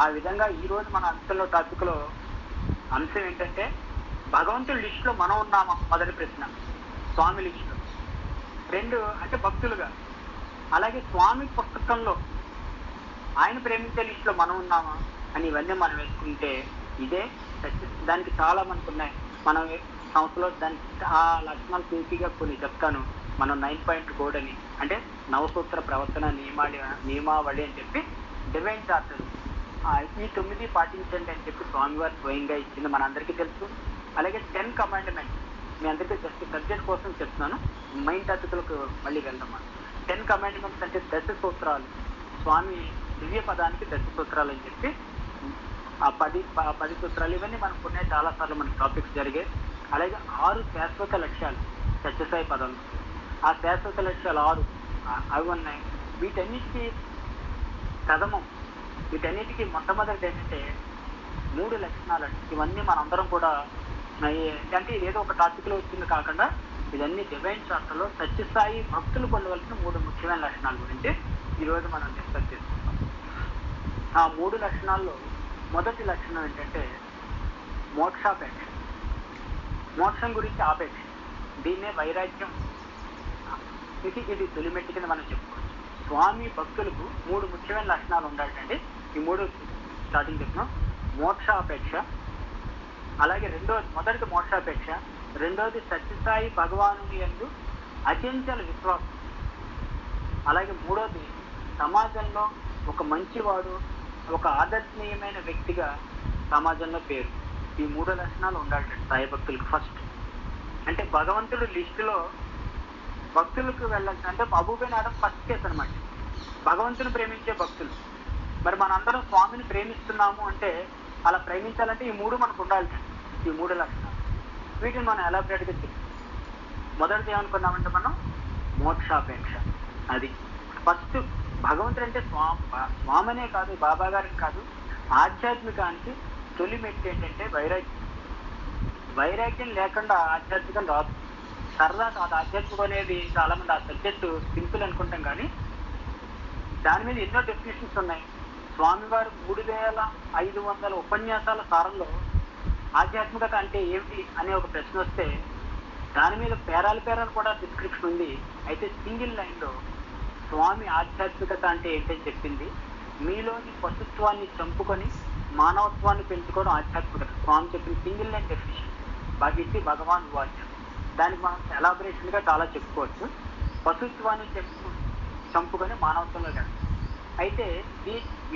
ఆ విధంగా ఈ రోజు మన అంశంలో టాపిక్ లో అంశం ఏంటంటే భగవంతుడి లిస్టులో మనం ఉన్నామా మొదటి ప్రశ్న. స్వామి లిస్టులో. రెండు అంటే భక్తులుగా. అలాగే స్వామి పుస్తకంలో ఆయన ప్రేమించే లిస్టులో మనం ఉన్నామా అని ఇవన్నీ మనం వేసుకుంటే ఇదే దానికి చాలా మనకు ఉన్నాయి. మనం సంస్థలో దానికి ఆ లక్షణాలు పూర్తిగా కొన్ని చెప్తాను. మనం 9 పాయింట్ కోడ్ అని అంటే నవసూత్ర ప్రవర్తన నియమావళి అని చెప్పి డివైన్ చార్టర్ ఈ 9 పాటించండి అని చెప్పి స్వామివారు స్వయంగా ఇచ్చింది మనందరికీ తెలుసు. అలాగే 10 కమాండ్మెంట్స్ మీ అందరికీ జస్ట్ సబ్జెక్ట్ కోసం చెప్తున్నాను, మెయిన్ టాపిక్లకు మళ్ళీ వెళ్దాం. 10 కమాండ్మెంట్స్ అంటే 10 సూత్రాలు. స్వామి దివ్య పదానికి 10 సూత్రాలు అని చెప్పి ఆ 10 సూత్రాలు ఇవన్నీ మనకు ఉన్నాయి. చాలా సార్లు మనకి టాపిక్స్ జరిగాయి. అలాగే 6 శాశ్వత లక్ష్యాలు సత్యసాయి పదాలు. ఆ శాశ్వత లక్ష్యాలు 6 అవి ఉన్నాయి. వీటన్నిటికీ ప్రథమం, వీటన్నిటికీ మొట్టమొదటి ఏంటంటే 3 లక్షణాలు అండి. ఇవన్నీ మనందరం కూడా అంటే ఏదో ఒక టాపిక్ లో వచ్చింది కాకుండా ఇదన్నీ డివైన్ చార్టర్లో సత్యసాయి భక్తులు పొందవలసిన 3 ముఖ్యమైన లక్షణాల గురించి ఈరోజు మనం డిస్కస్ చేసుకుంటాం. ఆ 3 లక్షణాల్లో మొదటి లక్షణం ఏంటంటే మోక్షాపేక్ష. మోక్షం గురించి ఆపేక్ష. దీన్నే వైరాగ్యం. ఇది తొలిమెట్టి కింద మనం చెప్పుకోవచ్చు. స్వామి భక్తులకు 3 ముఖ్యమైన లక్షణాలు ఉండాలండి. ఈ 3 స్టార్టింగ్ చెప్తున్నాం. మోక్షాపేక్ష, అలాగే మొదటిది మోక్షాపేక్ష, రెండోది సత్యసాయి భగవానుని యందు అచంచల విశ్వాసం, అలాగే మూడోది సమాజంలో ఒక మంచివాడు, ఒక ఆదర్శనీయమైన వ్యక్తిగా సమాజంలో పేరు. ఈ 3 లక్షణాలు ఉండాలి సాయి భక్తులకు. ఫస్ట్ అంటే భగవంతుడు లిస్టులో భక్తులకు వెళ్ళాలి అంటే అబూబెన్ ఆడమ్ ఫస్ట్ కేసు అనమాట. భగవంతుని ప్రేమించే భక్తులు. మరి మనందరం స్వామిని ప్రేమిస్తున్నాము అంటే అలా ప్రేమించాలంటే ఈ 3 మనకు ఉండాలి. ఈ 3 లక్షణాలు వీటిని మనం ఎలాబరేట్గా చెప్తాం. మొదటిది ఏమనుకున్నామంటే మనం మోక్షాపేక్ష. అది ఫస్ట్. భగవంతుడు అంటే స్వామనే కాదు, బాబా గారికి కాదు, ఆధ్యాత్మికానికి తొలి మెట్టు ఏంటంటే వైరాగ్యం. వైరాగ్యం లేకుండా ఆధ్యాత్మికం రాదు. సరదా కాదు ఆధ్యాత్మికం అనేది. చాలా మంది ఆ సబ్జెక్టు సింపుల్ అనుకుంటాం కానీ దాని మీద ఎన్నో డెఫినేషన్స్ ఉన్నాయి. స్వామివారు 3500 ఉపన్యాసాల సారంలో ఆధ్యాత్మికత అంటే ఏమిటి అనే ఒక ప్రశ్న వస్తే దాని మీద పేరాలు కూడా డిస్క్రిప్షన్ ఉంది. అయితే సింగిల్ లైన్లో స్వామి ఆధ్యాత్మికత అంటే ఏంటని చెప్పింది. మీలోని పశుత్వాన్ని చంపుకొని మానవత్వాన్ని పెంచుకోవడం ఆధ్యాత్మికత. స్వామి చెప్పిన సింగిల్ లైన్ డెఫినేషన్. భగితి భగవాన్ వాచ్. దానికి మనం ఎలాబరేషన్ గా చాలా చెప్పుకోవచ్చు. పశుత్వాన్ని చంపుకొని మానవత్వంలో కాదు. అయితే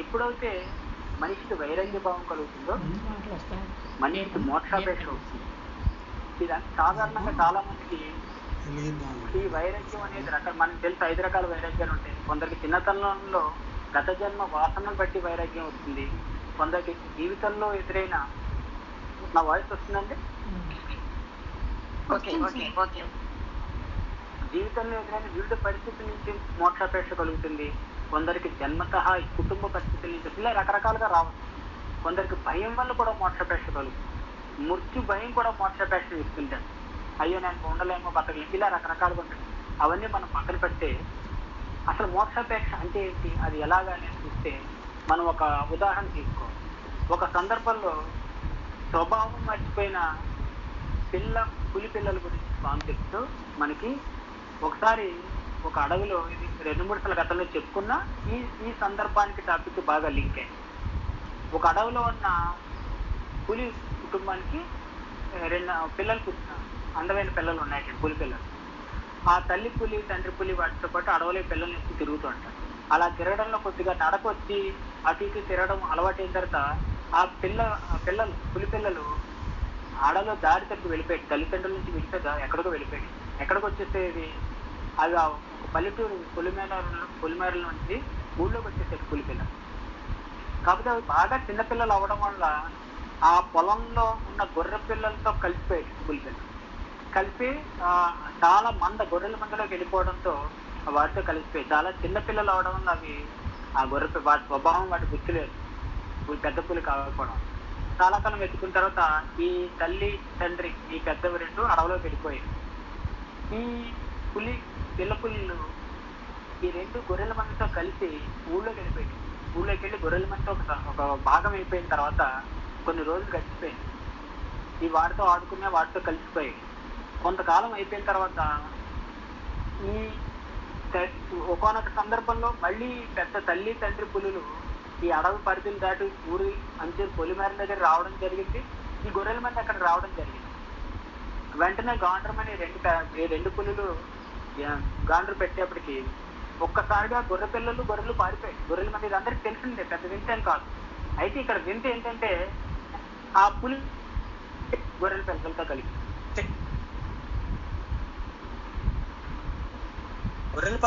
ఎప్పుడైతే మనిషికి వైరాగ్య భావం కలుగుతుందో మనిషికి మోక్షాపేక్ష అవుతుంది. ఇది సాధారణంగా చాలా మందికి ఈ వైరాగ్యం అనేది మనకు తెలుసు 5 రకాల వైరాగ్యాలు ఉంటాయి. కొందరికి చిన్నతనంలో గత జన్మ వాసనను బట్టి వైరాగ్యం వస్తుంది. కొందరికి జీవితంలో ఎదురైన నా వాయిస్ వస్తుందండి. జీవితంలో ఎదురైన వివిధ పరిస్థితుల నుంచి మోక్షాపేక్ష కలుగుతుంది. కొందరికి జన్మతః కుటుంబ పరిస్థితుల నుంచి ఇలా రకరకాలుగా రావచ్చు. కొందరికి భయం వల్ల కూడా మోక్షాపేక్ష కలుగుతుంది. మృత్యు భయం కూడా మోక్షాపేక్ష ఇస్తుంటారు. అయ్యో నేను ఉండలేమో బతకలేము, ఇలా రకరకాలుగా ఉంటుంది. అవన్నీ మనం పక్కన పెడితే అసలు మోక్షాపేక్ష అంటే ఏంటి, అది ఎలాగని చూస్తే మనం ఒక ఉదాహరణ తీసుకోవాలి. ఒక సందర్భంలో స్వభావం మర్చిపోయిన పులి పిల్లల గురించి స్వామి చెప్తూ మనకి ఒకసారి ఒక అడవిలో, ఇది 2-3 సార్లు గతంలో చెప్పుకున్నా ఈ సందర్భానికి టాపిక్ బాగా లింక్ అయింది. ఒక అడవిలో ఉన్న పులి కుటుంబానికి 2 పిల్లలు పుట్టిన అందమైన పిల్లలు ఉన్నాయి, పులి పిల్లలు. ఆ తల్లి పులి తండ్రి పులి వాటితో పాటు అడవిలో పిల్లల్ని ఎత్తి తిరుగుతూ ఉంటారు. అలా తిరగడంలో కొద్దిగా నడకొచ్చి అటు ఇటు తిరగడం అలవాటైన తర్వాత ఆ పిల్లలు పులి పిల్లలు అడవిలో దారి తప్పి వెళ్ళిపోయాడు. తల్లిదండ్రుల నుంచి ఎక్కడికో వెళ్ళిపోయాడు. ఎక్కడికి వచ్చేసేది అవి ఒక పల్లెటూరు పొలిమేరల నుంచి ఊళ్ళోకి వచ్చేసాడు పులిపిల్ల. కాకపోతే అవి బాగా చిన్నపిల్లలు అవ్వడం వల్ల ఆ పొలంలో ఉన్న గొర్రె పిల్లలతో కలిసిపోయాడు పులిపిల్ల. కలిసి చాలా గొర్రెల మందలోకి వెళ్ళిపోవడంతో వాటితో కలిసిపోయి చాలా చిన్న పిల్లలు అవడం వల్ల అవి ఆ వాటి స్వభావం వాటి గుర్తులేదు, పెద్ద పులి కాకపోవడం. చాలా కాలం వెతుకున్న తర్వాత ఈ తల్లి తండ్రి ఈ పెద్దవి రెండు అడవిలోకి వెళ్ళిపోయాయి. ఈ పిల్ల పులులు ఈ రెండు గొర్రెల మందితో కలిసి ఊళ్ళోకి వెళ్ళిపోయాయి. ఊళ్ళోకి వెళ్ళి గొర్రెల మందితో ఒక భాగం అయిపోయిన తర్వాత కొన్ని రోజులు గడిచిపోయింది. ఈ వాటితో ఆడుకునే వాటితో కలిసిపోయాయి. కొంతకాలం అయిపోయిన తర్వాత ఈ ఒకానొక సందర్భంలో మళ్ళీ పెద్ద తల్లి తండ్రి పులులు ఈ అడవి పరిధిని దాటి ఊరి అంచు పొలిమేర దగ్గర రావడం జరిగింది. ఈ గొర్రెల మంది అక్కడ రావడం జరిగింది. వెంటనే గాండ్రమని రెండు పులులు గాండ్రు పెట్టేప్పటికి ఒక్కసారిగా గొర్రెలు పారిపోయాయి. గొర్రెల మంది ఇది అందరికి తెలిసిందే, పెద్ద వింత ఏం కాదు. అయితే ఇక్కడ వింత ఏంటంటే ఆ పులి గొర్రెల పిల్లలతో కలిపి గొర్రెలు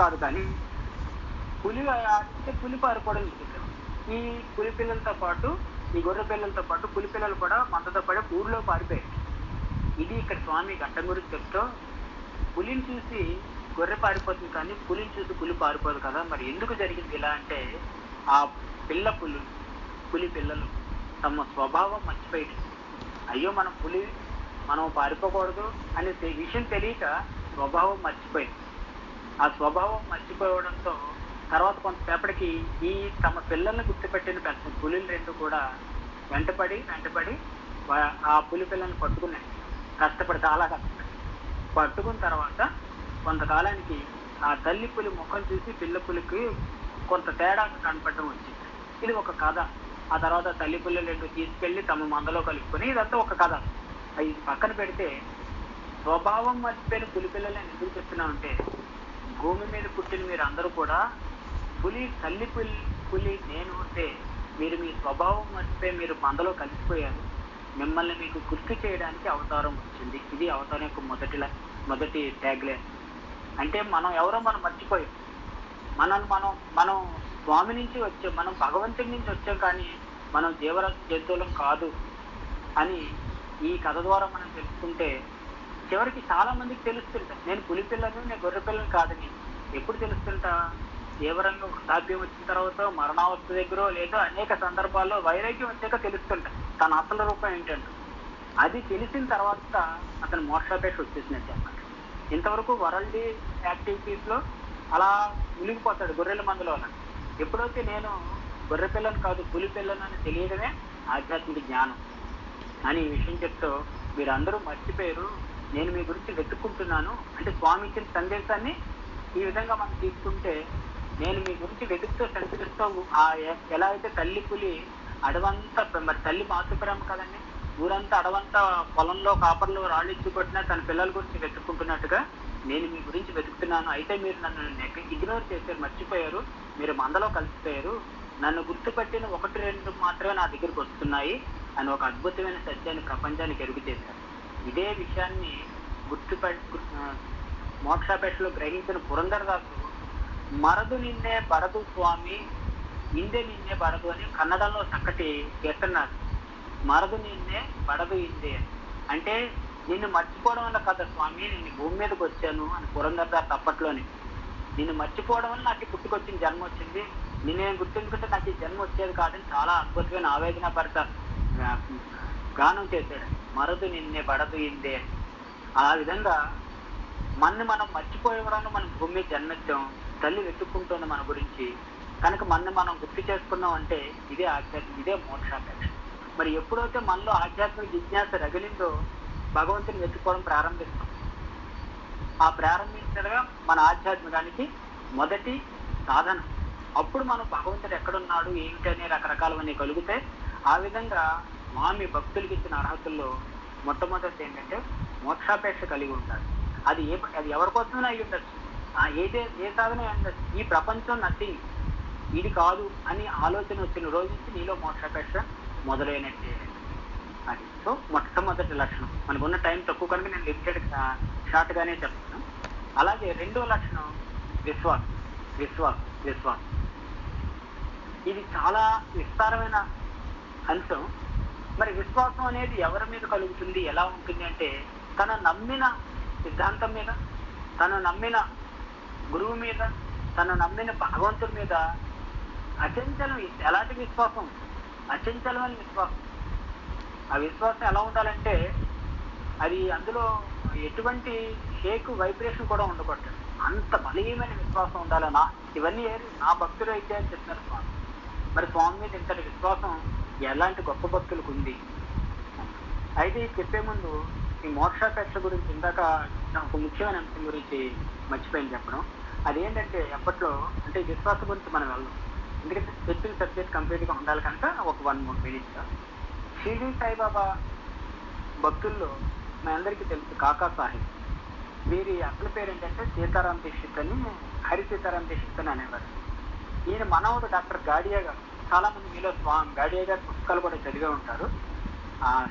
కాదు కానీ పులి పారిపోవడం చూసాం. ఈ పులి పిల్లలతో పాటు ఈ గొర్రె పిల్లలతో పాటు పులి పిల్లలు కూడా మందతో పడి ఊర్లో పారిపోయాయి. ఇది ఇక్కడ స్వామి ఘట్టం గురించి చెప్తూ పులిని చూసి గొర్రె పారిపోతుంది కానీ పులిని చూసి పులి పారిపోదు కదా, మరి ఎందుకు జరిగింది ఇలా అంటే ఆ పులి పిల్లలు తమ స్వభావం మర్చిపోయింది. అయ్యో మనం పారిపోకూడదు అనే విషయం తెలియక స్వభావం మర్చిపోయింది. ఆ స్వభావం మర్చిపోవడంతో తర్వాత కొంతసేపటికి ఈ తమ పిల్లల్ని గుర్తుపెట్టిన పెద్ద పులులు రెండు కూడా వెంటపడి ఆ పులి పిల్లల్ని పట్టుకున్నాయి. చాలా కష్టపడి పట్టుకున్న తర్వాత కొంతకాలానికి ఆ తల్లి పులి ముఖం చూసి పిల్ల పులికి కొంత తేడా కనపడడం వచ్చింది. ఇది ఒక కథ. ఆ తర్వాత తల్లి పుల్లలు రెండు తీసుకెళ్లి తమ మందలో కలుపుకొని ఇదంతా ఒక కథ. అది పక్కన పెడితే స్వభావం మర్చిపోయిన పులి పిల్లలని ఎందుకు చెప్తున్నామంటే భూమి మీద పుట్టిన మీరు అందరూ కూడా తల్లి పులి నేను ఉంటే మీరు మీ స్వభావం మర్చిపోయి మీరు మందలో కలిసిపోయారు. మిమ్మల్ని మీకు గుర్తు చేయడానికి అవతారం వచ్చింది. ఇది అవతారం యొక్క మొదటి ట్యాగ్లైన్. అంటే మనం మర్చిపోయాం. మనం స్వామి నుంచి వచ్చాం, మనం భగవంతుడి నుంచి వచ్చాం, కానీ మనం జంతువులం కాదు అని ఈ కథ ద్వారా మనం తెలుసుకుంటే చివరికి చాలా మందికి తెలుస్తుంటా నేను పులి పిల్లను నేను గొర్రె పిల్లని కాదని. ఎప్పుడు తెలుస్తుంటా? తీవ్రంగా వృద్ధాప్యం వచ్చిన తర్వాత మరణావస్థ దగ్గర లేదా అనేక సందర్భాల్లో వైరాగ్యం వచ్చాక తెలుస్తుంటా తన అసలు రూపం ఏంటంటే. అది తెలిసిన తర్వాత అతను మోక్షాపేక్ష వచ్చేసినట్టు అన్నమాట. ఇంతవరకు వరల్డ్ యాక్టివిటీస్ లో అలా మునిగిపోతాడు గొర్రెల మందులో. ఎప్పుడైతే నేను గొర్రె పిల్లను కాదు పులి పిల్లను అని తెలియడమే ఆధ్యాత్మిక జ్ఞానం అని ఈ విషయం చెప్తూ మీరందరూ మర్చిపోయారు, నేను మీ గురించి వెతుక్కుంటున్నాను అంటే స్వామి ఇచ్చిన సందేశాన్ని ఈ విధంగా మనం తీసుకుంటే నేను మీ గురించి వెతుకుతూ సంచరిస్తూ ఎలా అయితే తల్లి పులి అడవంతా మరి తల్లి మాతృప్రేమ కదండి, ఊరంతా అడవంతా పొలంలో కాపర్లు రాళ్ళిచ్చి కొట్టినా తన పిల్లల గురించి వెతుక్కుంటున్నట్టుగా నేను మీ గురించి వెతుకుతున్నాను. అయితే మీరు నన్ను ఇగ్నోర్ చేశారు, మర్చిపోయారు, మీరు మందలో కలిసిపోయారు, నన్ను గుర్తుపట్టిన 1-2 మాత్రమే నా దగ్గరికి వస్తున్నాయి అని ఒక అద్భుతమైన సత్యాన్ని ప్రపంచానికి ఎరుగు చేశారు. ఇదే విషయాన్ని మోక్షాపేక్షలో గ్రహించిన పురందరదాసు మరదు నిన్నే బరదు స్వామి ఇందే నిన్నే బరదు అని కన్నడంలో చక్కటి కీర్తన్నారు. మరదు నిన్నే బడదు ఇందే అంటే నిన్ను మర్చిపోవడం వల్ల కదా స్వామి నేను భూమి మీదకి వచ్చాను అని పురందరదాసు అప్పట్లోనే. నిన్ను మర్చిపోవడం వల్ల నాకు పుట్టుకొచ్చిన జన్మ వచ్చింది, నేను గుర్తుంచుకుంటే నాకు ఈ జన్మ వచ్చేది కాదని చాలా అద్భుతమైన ఆవేదన భరిత గానం చేశాడు. మరదు నిన్నే బడదు ఇందే. ఆ విధంగా మనం మర్చిపోయేవడంలో మనం భూమి మీద జన్మించాం, తల్లి వెతుక్కుంటుంది మన గురించి, కనుక మనం గుర్తు చేసుకున్నాం అంటే ఇదే ఆధ్యాత్మిక, ఇదే మోక్షాపేక్ష. మరి ఎప్పుడైతే మనలో ఆధ్యాత్మిక జిజ్ఞాస రగిలిందో భగవంతుని వెతుక్కోవడం ప్రారంభిస్తాం. ఆ ప్రారంభించగా మన ఆధ్యాత్మికానికి మొదటి సాధన. అప్పుడు మనం భగవంతుడు ఎక్కడున్నాడు ఏమిటనే రకరకాలవన్నీ కలిగితే ఆ విధంగా స్వామి భక్తులకి ఇచ్చిన అర్హతల్లో మొట్టమొదటి ఏంటంటే మోక్షాపేక్ష కలిగి ఉంటారు. అది ఎవరి కోసమైనా అయి ఉండొచ్చు, ఏ సాధన ఉండొచ్చు. ఈ ప్రపంచం నథింగ్, ఇది కాదు అని ఆలోచన వచ్చిన రోజు నుంచి నీలో మోక్షాపేక్ష మొదలైనట్టే. అది సో మొట్టమొదటి లక్షణం. మనకున్న టైం తక్కువ కనుక నేను లిమిటెడ్ షార్ట్ గానే చెప్తాను. అలాగే రెండో లక్షణం విశ్వాసం. విశ్వాసం విశ్వాసం ఇది చాలా విస్తారమైన అంశం. మరి విశ్వాసం అనేది ఎవరి మీద కలుగుతుంది, ఎలా ఉంటుంది అంటే తను నమ్మిన సిద్ధాంతం మీద, తను నమ్మిన గురువు మీద, తను నమ్మిన భగవంతుడి మీద అచంచలం. ఎలాంటి విశ్వాసం? అచంచలమైన విశ్వాసం. ఆ విశ్వాసం ఎలా ఉండాలంటే అది అందులో ఎటువంటి షేక్ వైబ్రేషన్ కూడా ఉండకూడదు, అంత బలీయమైన విశ్వాసం ఉండాలన్నా. ఇవన్నీ నా భక్తులు అయితే అని చెప్తున్నారు స్వామి. మరి స్వామి మీద ఇంతటి విశ్వాసం ఎలాంటి గొప్ప భక్తులకు ఉంది. అయితే ఇది చెప్పే ముందు ఈ మోక్షాపేక్ష గురించి ఇందాక ఒక ముఖ్యమైన అంశం గురించి మర్చిపోయింది చెప్పడం. అదేంటంటే ఎప్పట్లో అంటే విశ్వాసం గురించి మనం వెళ్దాం, ఎందుకంటే చెప్పిన సబ్జెక్ట్ కంప్లీట్గా ఉండాలి కనుక ఒక 1 minute. షిరిడి సాయిబాబా భక్తుల్లో మీ అందరికీ తెలుసు కాకా సాహెబ్. వీరి అసలు పేరు ఏంటంటే సీతారాం దీక్షిత్ అని, హరి సీతారాం దీక్షిత్ అని అనేవారు. ఈయన మనవడు డాక్టర్ గాడియా గారు. చాలా మంది మీలో గాడియా గారి పుస్తకాలు కూడా చదివే ఉంటారు.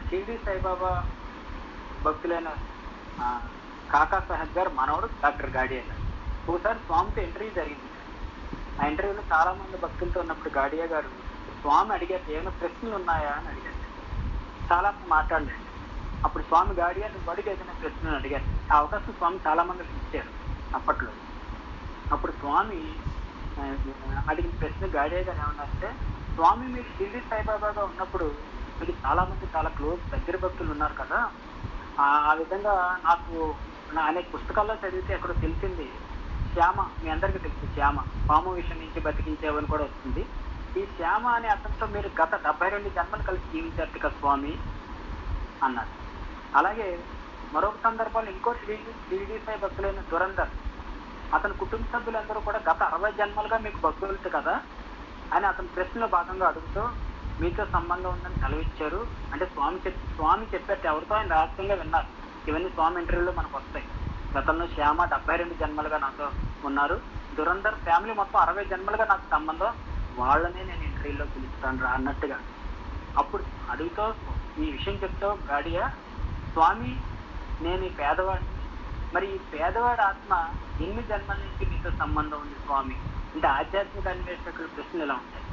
షిరిడి సాయిబాబా భక్తులైన కాకా సాహెబ్ గారు మనవడు డాక్టర్ గాడియా గారు. ఒకసారి స్వామితో ఇంటర్వ్యూ జరిగింది. ఆ ఇంటర్వ్యూలో చాలా మంది భక్తులతో ఉన్నప్పుడు గాడియా గారు స్వామి అడిగారు, ఏమైనా ప్రశ్నలు ఉన్నాయా అని అడిగారు. చాలా మాట్లాడలేదు. అప్పుడు స్వామి గాడియా బడికి ఏదైనా ప్రశ్నలు అడిగారు. ఆ అవకాశం స్వామి చాలా మందికి ఇచ్చారు అప్పట్లో. అప్పుడు స్వామి అడిగిన ప్రశ్న గాడియా గారు ఏమన్నారంటే, స్వామి మీరు షిరిడి సాయిబాబాగా ఉన్నప్పుడు మీకు చాలా మంది చాలా క్లోజ్ దగ్గర భక్తులు ఉన్నారు కదా, ఆ విధంగా నాకు అనేక పుస్తకాల్లో చదివితే ఎక్కడో తెలిసింది, శ్యామ మీ అందరికీ తెలుసు, శ్యామ పాము విషయం నుంచి బతికించేవని కూడా వస్తుంది. ఈ శ్యామ అనే అతనితో మీరు గత 72 జన్మలు కలిసి జీవించారు కదా స్వామి అన్నారు. అలాగే మరొక సందర్భంలో ఇంకో షిరిడి సాయి భక్తులైన దురంధర్, అతని కుటుంబ సభ్యులందరూ కూడా గత 60 జన్మలుగా మీకు భక్తులు కదా అని అతని ప్రశ్నలో భాగంగా అడుగుతూ మీతో సంబంధం ఉందని సెలవిచ్చారు. అంటే స్వామి చెప్పారు, ఎవరితో ఆయన రహస్యంగా విన్నారు. ఇవన్నీ స్వామి ఇంటర్వ్యూలో మనకు వస్తాయి. గతంలో శ్యామ 72 జన్మలుగా నాతో ఉన్నారు, దురంధర్ ఫ్యామిలీ మొత్తం 60 జన్మలుగా నాకు సంబంధం, వాళ్ళనే నేను ఇంటర్వ్యూలో పిలుస్తాను రా అన్నట్టుగా. అప్పుడు అడుగుతో ఈ విషయం చెప్తూ గాడియా, స్వామి నేను ఈ పేదవాడిని, మరి ఈ పేదవాడి ఆత్మ ఎన్ని జన్మల నుంచి మీతో సంబంధం ఉంది స్వామి అంటే ఆధ్యాత్మిక అన్వేషకుల ప్రశ్నలు ఎలా ఉంటాయి.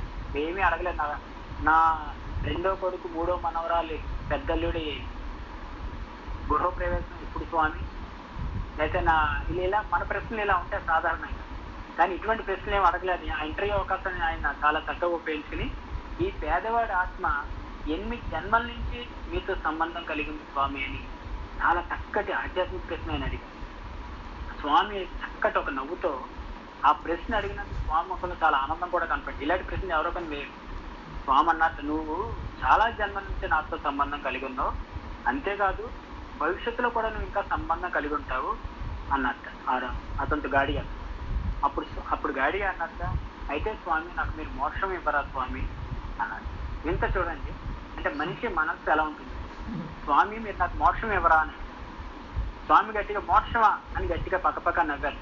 ఏమీ అడగలేదు. నా రెండో కొడుకు మూడో మనవరాలి పెద్దల్లుడి గృహప్రవేశం ఇప్పుడు స్వామి, అయితే ఇలా మన ప్రశ్నలు ఇలా ఉంటాయి సాధారణంగా. కానీ ఇటువంటి ప్రశ్నలు ఏమి అడగలేదు. ఆ ఇంటర్వ్యూ అవకాశాన్ని ఆయన చాలా చక్కగా ఉపయోగించుకుని ఈ పేదవాడి ఆత్మ 8 జన్మల నుంచి మీతో సంబంధం కలిగింది స్వామి అని చాలా చక్కటి ఆధ్యాత్మిక ప్రశ్న ఆయన అడిగారు. స్వామి చక్కటి ఒక నవ్వుతో ఆ ప్రశ్న అడిగినందుకు స్వామి ముఖంలో చాలా ఆనందం కూడా కనపడింది. ఇలాంటి ప్రశ్న ఎవరో కానీ వేరు. స్వామి అన్నట్టు నువ్వు చాలా జన్మల నుంచి నాతో సంబంధం కలిగి ఉన్నావు, అంతేకాదు భవిష్యత్తులో కూడా నువ్వు ఇంకా సంబంధం కలిగి ఉంటావు అన్నట్టు అతనితో గాడియా. అప్పుడు గాడియా అన్నట్ట, అయితే స్వామి నాకు మీరు మోక్షం ఇవ్వరా స్వామి అన్నాడు. ఇంత చూడండి, అంటే మనిషి మనస్సు ఎలా ఉంటుంది. స్వామి మీరు నాకు మోక్షం ఇవ్వరా అని. స్వామి గట్టిగా మోక్షమా అని గట్టిగా పక్కపక్క నవ్వారు.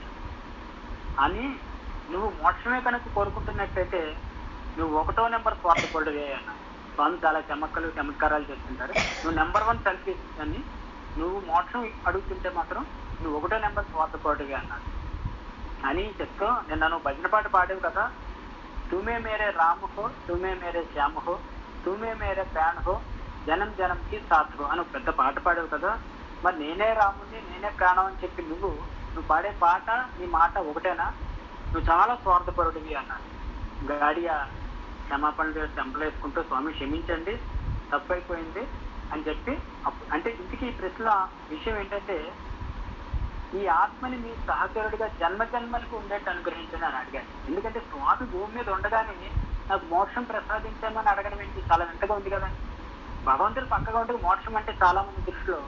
అని నువ్వు మోక్షమే కనుక కోరుకుంటున్నట్టయితే నువ్వు 1వ నెంబర్ స్వార్థపరుడివే అన్న. స్వామి చాలా చమత్కారాలు చేస్తుంటారు. నువ్వు నెంబర్ 1 సెల్ఫిష్ అని, నువ్వు మోక్షం అడుగుతుంటే మాత్రం నువ్వు 1వ నెంబర్ స్వార్థపరుడివే అన్నాడు అని చెప్తూ, నిన్న నువ్వు భజన పాట పాడేవు కదా, తుమే మేరే రామ్ హో, తుమే మేరే శ్యామ్ హో, తుమే మేరే ప్రాణ్ హో, జనం జనంకి సాత్ హో అని ఒక పెద్ద పాట పాడేవు కదా, మరి నేనే రాముని నేనే ప్రాణం అని చెప్పి నువ్వు పాడే పాట నీ మాట ఒకటేనా, నువ్వు చాలా స్వార్థపరుడివి అన్నాడు. గాడియా క్షమాపణ చెంపలేసుకుంటూ, స్వామి క్షమించండి తప్పైపోయింది అని చెప్పి, అంటే ఇంటికి ఈ ప్రశ్న విషయం ఏంటంటే ఈ ఆత్మని మీ సహచరుడిగా జన్మ జన్మలకు ఉండేట్టు అనుగ్రహించని అని అడిగాడు. ఎందుకంటే స్వామి భూమి మీద ఉండగానే నాకు మోక్షం ప్రసాదించామని అడగడం ఏంటి, చాలా వింతగా ఉంది కదండి. భగవంతుడు పక్కగా ఉంటే మోక్షం అంటే చాలా మంది దృష్టిలో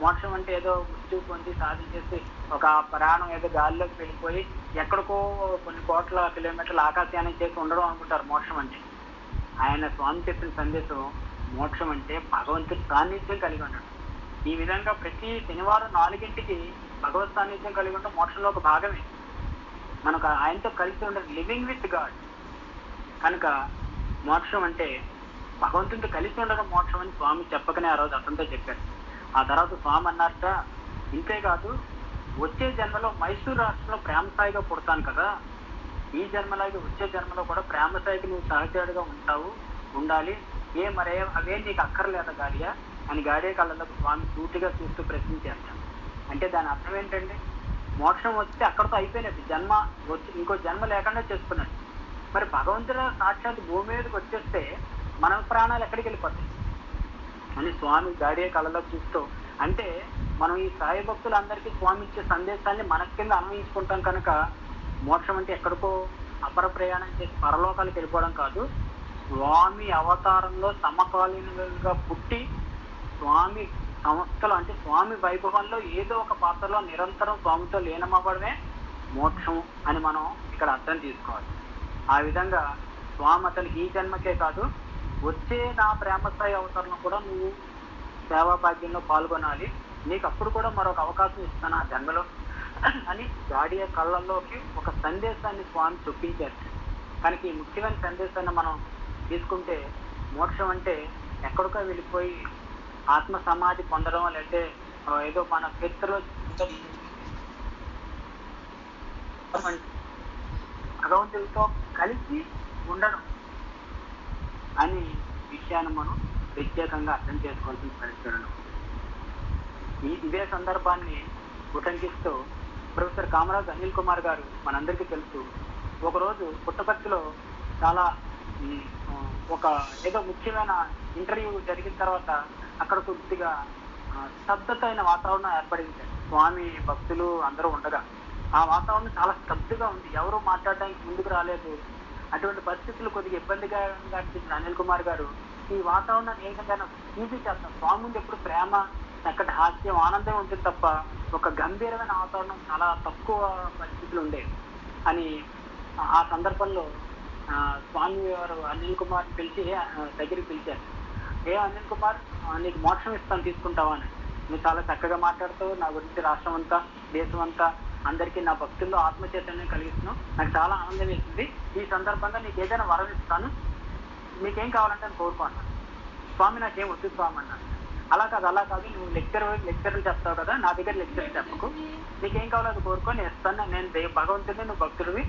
మోక్షం అంటే ఏదో మృత్యువు పొంది సాధించేసి ఒక ప్రాణం ఏదో గాలిలోకి వెళ్ళిపోయి ఎక్కడికో కొన్ని కోట్ల కిలోమీటర్ల ఆకాశయానం చేసి ఉండడం అనుకుంటారు మోక్షం అంటే. ఆయన స్వామి చెప్పిన సందేశం మోక్షం అంటే భగవంతుడి సాన్నిధ్యం కలిగి ఉండడం. ఈ విధంగా ప్రతి శనివారం 4 భగవత్ సాన్నిధ్యం కలిగి ఉండడం మోక్షంలో ఒక భాగమే. మనకు ఆయనతో కలిసి ఉండడం, లివింగ్ విత్ గాడ్. కనుక మోక్షం అంటే భగవంతుడితో కలిసి ఉండడం మోక్షం అని స్వామి చెప్పకనే ఆ రోజు అతనితో చెప్పారు. ఆ తర్వాత స్వామి అన్నారట, ఇంతేకాదు వచ్చే జన్మలో మైసూరు రాష్ట్రంలో ప్రేమ స్థాయిగా పుడతాను కదా, ఈ జన్మలాగే వచ్చే జన్మలో కూడా ప్రేమ స్థాయికి నువ్వు సహచరుడుగా ఉండాలి, మరే అవేం నీకు అక్కర్లేదా గాడియా అని గాడియ కళ్ళలోకి స్వామి సూటిగా చూస్తూ ప్రశ్నించారు. అంటే దాని అర్థం ఏంటండి? మోక్షం వస్తే అక్కడితో అయిపోయినట్టు, జన్మ వచ్చి ఇంకో జన్మ లేకుండా చేసుకున్నట్టు. మరి భగవంతుడు సాక్షాత్ భూమి మీదకి వచ్చేస్తే మన ప్రాణాలు ఎక్కడికి వెళ్ళిపోతాయి అని స్వామి గాడియ కళ్ళలోకి చూస్తూ, అంటే మనం ఈ సాయి భక్తులందరికీ స్వామి ఇచ్చే సందేశాన్ని మన కింద అన్వయించుకుంటాం కనుక మోక్షం అంటే ఎక్కడికో అపర ప్రయాణం చేసి పరలోకాలకు వెళ్ళిపోవడం కాదు, స్వామి అవతారంలో సమకాలీనంగా పుట్టి స్వామి సంస్థలు అంటే స్వామి వైభవంలో ఏదో ఒక పాత్రలో నిరంతరం స్వామితో లీనమవ్వడమే మోక్షం అని మనం ఇక్కడ అర్థం తీసుకోవాలి. ఆ విధంగా స్వామి అతనికి ఈ జన్మకే కాదు, వచ్చే నా ప్రేమస్థాయి అవతారంలో కూడా నువ్వు సేవా భాగ్యంలో పాల్గొనాలి, నీకు అప్పుడు కూడా మరొక అవకాశం ఇస్తాను ఆ జన్మలో అని గాడియ కళ్ళల్లోకి ఒక సందేశాన్ని స్వామి చొప్పించారు. కనుక ఈ ముఖ్యమైన సందేశాన్ని మనం తీసుకుంటే మోక్షం అంటే ఎక్కడికో వెళ్ళిపోయి ఆత్మ సమాధి పొందడం, లేదంటే ఏదో మన చరిత్రలో భగవంతుడితో కలిసి ఉండడం అని విషయాన్ని మనం ప్రత్యేకంగా అర్థం చేసుకోవాల్సిన పరిస్థితులు. ఇదే సందర్భాన్ని ఉటంకిస్తూ ప్రొఫెసర్ కామరాజ్ అనిల్ కుమార్ గారు మనందరికీ తెలుసు, ఒకరోజు పుట్టపర్తిలో చాలా ఒక ఏదో ముఖ్యమైన ఇంటర్వ్యూ జరిగిన తర్వాత అక్కడ కొద్దిగా స్తబ్దత అయిన వాతావరణం ఏర్పడింది. స్వామి భక్తులు అందరూ ఉండగా ఆ వాతావరణం చాలా స్తబ్దుగా ఉంది, ఎవరు మాట్లాడడానికి ముందుకు రాలేదు. అటువంటి పరిస్థితులు కొద్దిగా ఇబ్బందిగా అనిపించిన అనిల్ కుమార్ గారు ఈ వాతావరణాన్ని ఏ విధంగా ఈజీ చేస్తాం, స్వామి ముందు ఎప్పుడు ప్రేమ, చక్కటి హాస్యం, ఆనందం ఉంటుంది తప్ప ఒక గంభీరమైన వాతావరణం చాలా తక్కువ పరిస్థితులు ఉండేవి అని ఆ సందర్భంలో స్వామి వారు అనిల్ కుమార్ పిలిచి దగ్గరికి పిలిచారు. అనిల్ కుమార్, నీకు మోక్షం ఇస్తాను తీసుకుంటావా అని. నువ్వు చాలా చక్కగా మాట్లాడుతావు, నా గురించి రాష్ట్రం అంతా దేశం అంతా అందరికీ నా భక్తుల్లో ఆత్మచైతన్యం కలిగిస్తున్నావు, నాకు చాలా ఆనందం వేస్తుంది, ఈ సందర్భంగా నీకు ఏదైనా వరం ఇస్తాను, నీకేం కావాలంటే అని కోరుకున్నాను. స్వామి నాకేం వద్దు స్వామి అన్నాను. అలా కాదు, నువ్వు లెక్చర్లు చెప్తావు కదా, నా దగ్గర లెక్చర్లు చెప్పకు, నీకేం కావాలో అది కోరుకో, నేను ఇస్తాను, నేను భగవంతుడిని, నువ్వు భక్తుడివి,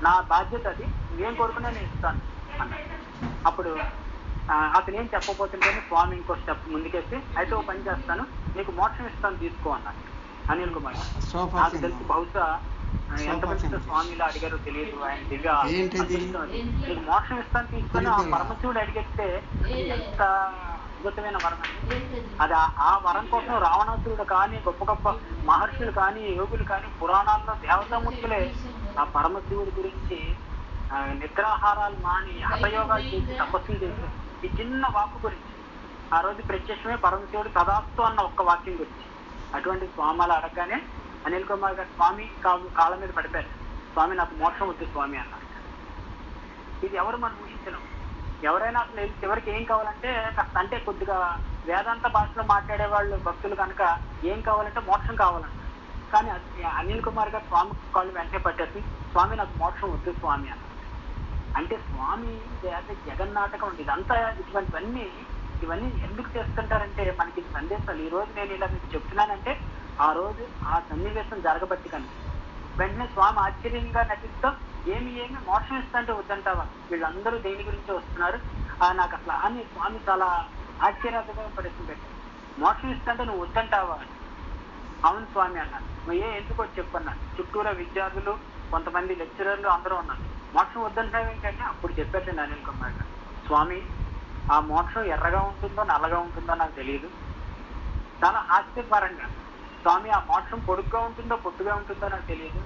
నా బాధ్యత అది, నువ్వేం కోరుకున్నా నేను ఇస్తాను అన్నాను. అప్పుడు అతను ఏం చెప్పబోతుంటే స్వామి ఇంకో స్టెప్ ముందుకేసి, అయితే ఓ పని చేస్తాను, నీకు మోక్షం ఇస్తాను తీసుకో అన్నాడు అనిల్ కుమార్. నాకు తెలిసి బహుశా ఎంతమంది స్వామిలో అడిగారో తెలియదు, ఆయన దివ్య నీకు మోక్షం ఇస్తాను తీసుకొని ఆ పరమశివుడు అడిగేస్తే ఎంత అద్భుతమైన వరం అండి అది. ఆ వరం కోసం రావణాసురుడు కానీ, గొప్ప గొప్ప మహర్షులు కానీ, యోగులు కానీ, పురాణాల్లో దేవతామూర్తులే ఆ పరమశివుడి గురించి నిద్రాహారాలు మాని హఠయోగాలు చేసి తపస్సులు చేసి ఈ చిన్న వాక్కు గురించి ఆ రోజు ప్రత్యక్షమే పరమశివుడు తదాస్తు అన్న ఒక్క వాక్యం గురించి అటువంటి స్వామాలు అడగగానే అనిల్ కుమార్ గారు స్వామి కాళ్ళ మీద పడిపోయారు. స్వామి నాకు మోక్షం వద్దు స్వామి అన్నారు. ఇది ఎవరు మనం ఊహించలేం. ఎవరైనా అసలు చివరికి ఏం కావాలంటే అంటే కొద్దిగా వేదాంత భాషలో మాట్లాడే వాళ్ళు భక్తులు కనుక ఏం కావాలంటే మోక్షం కావాలంట. కానీ అనిల్ కుమార్ గారు స్వామి కాళ్ళు వెంటనే పట్టేసి స్వామి నాకు మోక్షం వద్దు స్వామి అన్నారు. అంటే స్వామి జగన్నాటకం ఉంది. ఇదంతా ఇవన్నీ ఎందుకు చేస్తుంటారంటే మనకి సందేశాలు. ఈ రోజు నేను ఇలా మీకు చెప్తున్నానంటే ఆ రోజు ఆ సన్నివేశం జరగబట్టి కానీ వెంటనే స్వామి ఆశ్చర్యంగా నటిస్తూ ఏమి మోక్షం ఇస్తా అంటే వద్దంటావా, వీళ్ళందరూ దేని గురించి వస్తున్నారు నాకు అసలు అని స్వామి చాలా ఆశ్చర్యంగా పరిస్థితి పెట్టారు. మోక్షం ఇస్తా అంటే నువ్వు వద్దంటావా అని. అవును స్వామి అన్నాను. నువ్వు ఎందుకో చెప్పన్నాను. చుట్టూరా విద్యార్థులు, కొంతమంది లెక్చరర్లు అందరూ ఉన్నారు. మోక్షం వద్దంటావు ఏంటంటే అప్పుడు చెప్పారు అనిల్ కుమార్ గారు, స్వామి ఆ మోక్షం ఎర్రగా ఉంటుందో నల్లగా ఉంటుందో నాకు తెలియదు, చాలా ఆశ్చర్యపరంగా స్వామి ఆ మోక్షం పొడుగ్గా ఉంటుందో పొట్టుగా ఉంటుందో నాకు తెలియదు,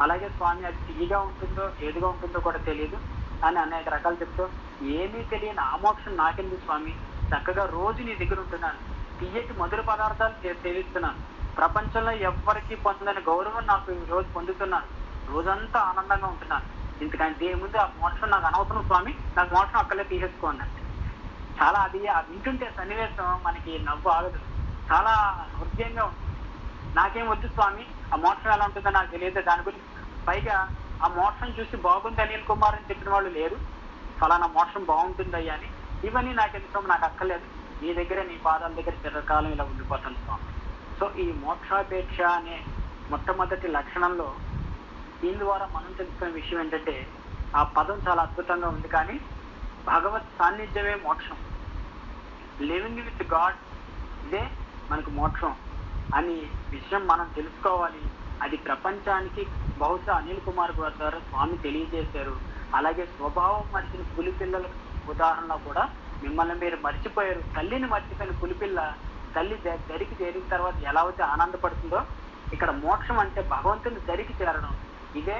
అలాగే స్వామి అది తీయగా ఉంటుందో చేదుగా ఉంటుందో కూడా తెలియదు అని అనేక రకాలు చెప్తూ ఏమీ తెలియని ఆ మోక్షం నాకెందుకు స్వామి, చక్కగా రోజు నీ దగ్గర ఉంటున్నాను, తీయటి మధుర పదార్థాలు సేవిస్తున్నాను, ప్రపంచంలో ఎవ్వరికి పొందని గౌరవం నాకు ఈ రోజు పొందుతున్నాను, రోజంతా ఆనందంగా ఉంటున్నాను, ఇంతకంటే దేని ముందు ఆ మోక్షం నాకు అనవసరం స్వామి, నాకు మోక్షం అక్కడే తీసేసుకో అన్నట్టు. చాలా అది వింటుంటే సన్నివేశం మనకి నవ్వు ఆగదు, చాలా హృదయంగా ఉంటుంది. నాకేం వద్దు స్వామి, ఆ మోక్షం ఎలా ఉంటుందో నాకు తెలియదు, దాని గురించి పైగా ఆ మోక్షం చూసి బాగుంది అనిల్ కుమార్ అని చెప్పిన వాళ్ళు లేరు, ఫలానా మోక్షం బాగుంటుందయ్యా అని. ఇవన్నీ నాకెందుకు, నాకు అక్కర్లేదు, నీ దగ్గర నీ పాదాల దగ్గర చిరకాలం ఇలా ఉండిపోతాను స్వామి. సో ఈ మోక్షాపేక్ష అనే మొట్టమొదటి లక్షణంలో దీని ద్వారా మనం తెలుసుకునే విషయం ఏంటంటే ఆ పదం చాలా అద్భుతంగా ఉంది, కానీ భగవత్ సాన్నిధ్యమే మోక్షం. లివింగ్ విత్ గాడ్ ఇదే మనకు మోక్షం అని విషయం మనం తెలుసుకోవాలి. అది ప్రపంచానికి బహుశా అనిల్ కుమార్ గారి ద్వారా స్వామి తెలియజేశారు. అలాగే స్వభావం మర్చిన పులిపిల్లల ఉదాహరణలో కూడా మిమ్మల్ని మీరు మర్చిపోయారు. తల్లిని మర్చిపోయిన పులిపిల్ల తల్లి దరికి చేరిన తర్వాత ఎలా అయితే ఆనందపడుతుందో, ఇక్కడ మోక్షం అంటే భగవంతుని దరికి చేరడం. ఇదే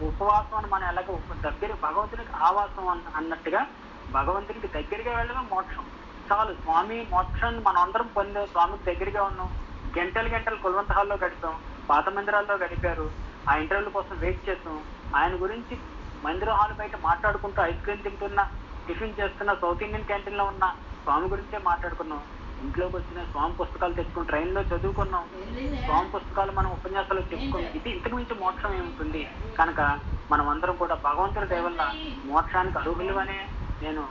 ఉపవాసం అని మనం ఎలాగో దగ్గర భగవంతునికి ఆవాసం అన్నట్టుగా భగవంతునికి దగ్గరగా వెళ్ళడం మోక్షం. చాలు, స్వామి మోక్షాన్ని మనం అందరం పొందాం, స్వామికి దగ్గరగా ఉన్నాం. గంటలు కుల్వంత హాల్లో గడిపాం, పాత మందిరాల్లో గడిపారు, ఆ ఇంటర్వ్యూల కోసం వెయిట్ చేస్తాం. ఆయన గురించి మందిర హాల్ బయట మాట్లాడుకుంటూ ఐస్ క్రీమ్ తింటున్నా, టిఫిన్ చేస్తున్న సౌత్ ఇండియన్ క్యాంటీన్ లో ఉన్న స్వామి గురించే మాట్లాడుకున్నాం. ఇంట్లోకి వచ్చిన స్వామి పుస్తకాలు తెచ్చుకుని ట్రైన్లో చదువుకున్నాం, స్వామి పుస్తకాలు మనం ఉపన్యాసాలు చెప్పుకున్నాం. ఇది ఇంతకు మించి మోక్షం ఏముంటుంది? కనుక మనం అందరం కూడా భగవంతుడి దయ వల్ల మోక్షానికి అర్హులు అనే నేను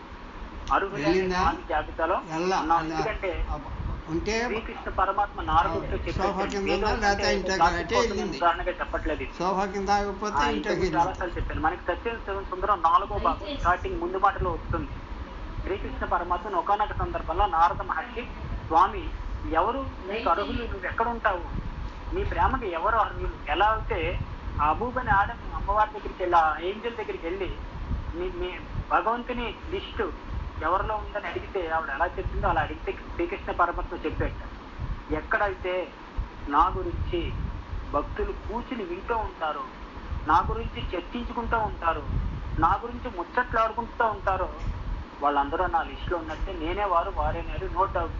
అర్హులైన జాబితాలో ఉన్నాం. ఎందుకంటే శ్రీకృష్ణ పరమాత్మ నారదుడితో ఉదాహరణగా చెప్పట్లేదు, చాలాసార్లు చెప్పాను. మనకి సత్యం సుందరం 4వ భాగం స్టార్టింగ్ ముందు మాటలో వస్తుంది. శ్రీకృష్ణ పరమాత్మను ఒకనొక సందర్భంలో నారద మహర్షి, స్వామి ఎవరు నీకు అర్హులు, నువ్వు ఎక్కడ ఉంటావు, నీ ప్రేమకి ఎవరు అర్హులు? ఎలా అయితే ఆ అబూబని ఆడమ్ అమ్మవారి దగ్గరికి వెళ్ళి, ఆ ఏంజల్ దగ్గరికి వెళ్ళి మీ భగవంతుని లిస్టు ఎవరిలో ఉందని అడిగితే ఆవిడ ఎలా చెప్పిందో అలా అడిగితే శ్రీకృష్ణ పరమాత్మ చెప్పాడు. ఎక్కడైతే నా గురించి భక్తులు కూర్చుని వింటూ ఉంటారో, నా గురించి చర్చించుకుంటూ ఉంటారు, నా గురించి ముచ్చట్లాడుకుంటూ ఉంటారో వాళ్ళందరూ నా లిస్టులో ఉన్నట్టే, నేనే వారు వారే నేరు, నో డౌట్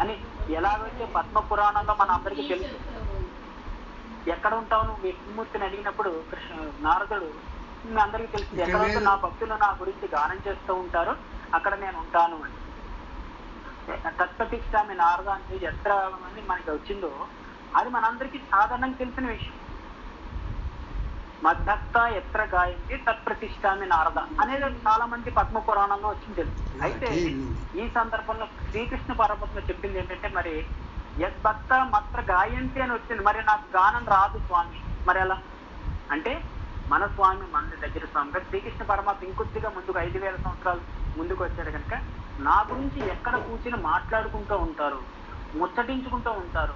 అని. ఎలాగైతే పద్మ పురాణంలో మన అందరికీ తెలుసు, ఎక్కడ ఉంటావు నువ్వు విష్ణుమూర్తిని అడిగినప్పుడు నారదుడు మీ అందరికీ తెలుసు, ఎక్కడైతే నా భక్తులు నా గురించి గానం చేస్తూ ఉంటారో అక్కడ నేను ఉంటాను అని. తత్ప్రతిష్టామి నారద అని ఎత్ర అని మనకి వచ్చిందో అది మనందరికీ సాధారణంగా తెలిసిన విషయం. మద్భక్త ఎత్ర గాయంతి తత్ప్రతిష్టామి నారద అనేది చాలా మంది పద్మ పురాణంలో వచ్చింది తెలుసు. అయితే ఈ సందర్భంలో శ్రీకృష్ణ పరమాత్మ చెప్పింది ఏంటంటే, మరి యద్భక్త మత్ర గాయంతి అని వచ్చింది, మరి నాకు గానం రాదు స్వామి, మరి ఎలా అంటే మన స్వామి మన దగ్గర స్వామి శ్రీకృష్ణ పరమాత్మ ఇంకొద్దిగా ముందుకు 5000 సంవత్సరాలు ముందుకు వచ్చాడు కనుక నా గురించి ఎక్కడ కూర్చుని మాట్లాడుకుంటూ ఉంటారు, ముచ్చటించుకుంటూ ఉంటారు,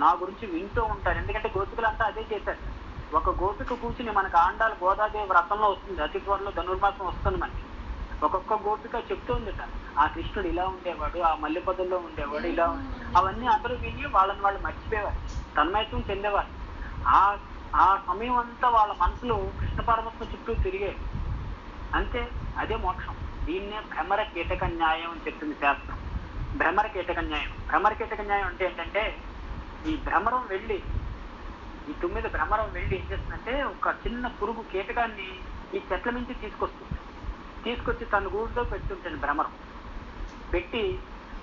నా గురించి వింటూ ఉంటారు. ఎందుకంటే గోపికలంతా అదే చేశారు. ఒక గోపిక కూర్చుని మనకు ఆండాలు గోదాదేవి వ్రతంలో వస్తుంది, అతి త్వరలో ధనుర్మాసం వస్తుంది మనకి. ఒక్కొక్క గోపిక చెప్తూ ఉందిట, ఆ కృష్ణుడు ఇలా ఉండేవాడు, ఆ మల్లెపొదల్లో ఉండేవాడు, ఇలా అవన్నీ అందరూ విని వాళ్ళని వాళ్ళు మర్చిపోయేవారు, తన్మయత్వం చెందేవారు. ఆ సమయం అంతా వాళ్ళ మనసులో కృష్ణ పరమాత్మ చుట్టూ తిరిగే. అంతే, అదే మోక్షం. దీన్నే భ్రమర కీటక న్యాయం అని చెప్తుంది శాస్త్రం. భ్రమర కీటక న్యాయం. భ్రమర కీటక న్యాయం అంటే ఏంటంటే, ఈ భ్రమరం వెళ్ళి ఈ 9 భ్రమరం వెళ్ళి ఏం చేస్తుందంటే ఒక చిన్న పురుగు కీటకాన్ని ఈ చెట్ల నుంచి తీసుకొచ్చి తన గూడులో పెడుతుంటాను. భ్రమరం పెట్టి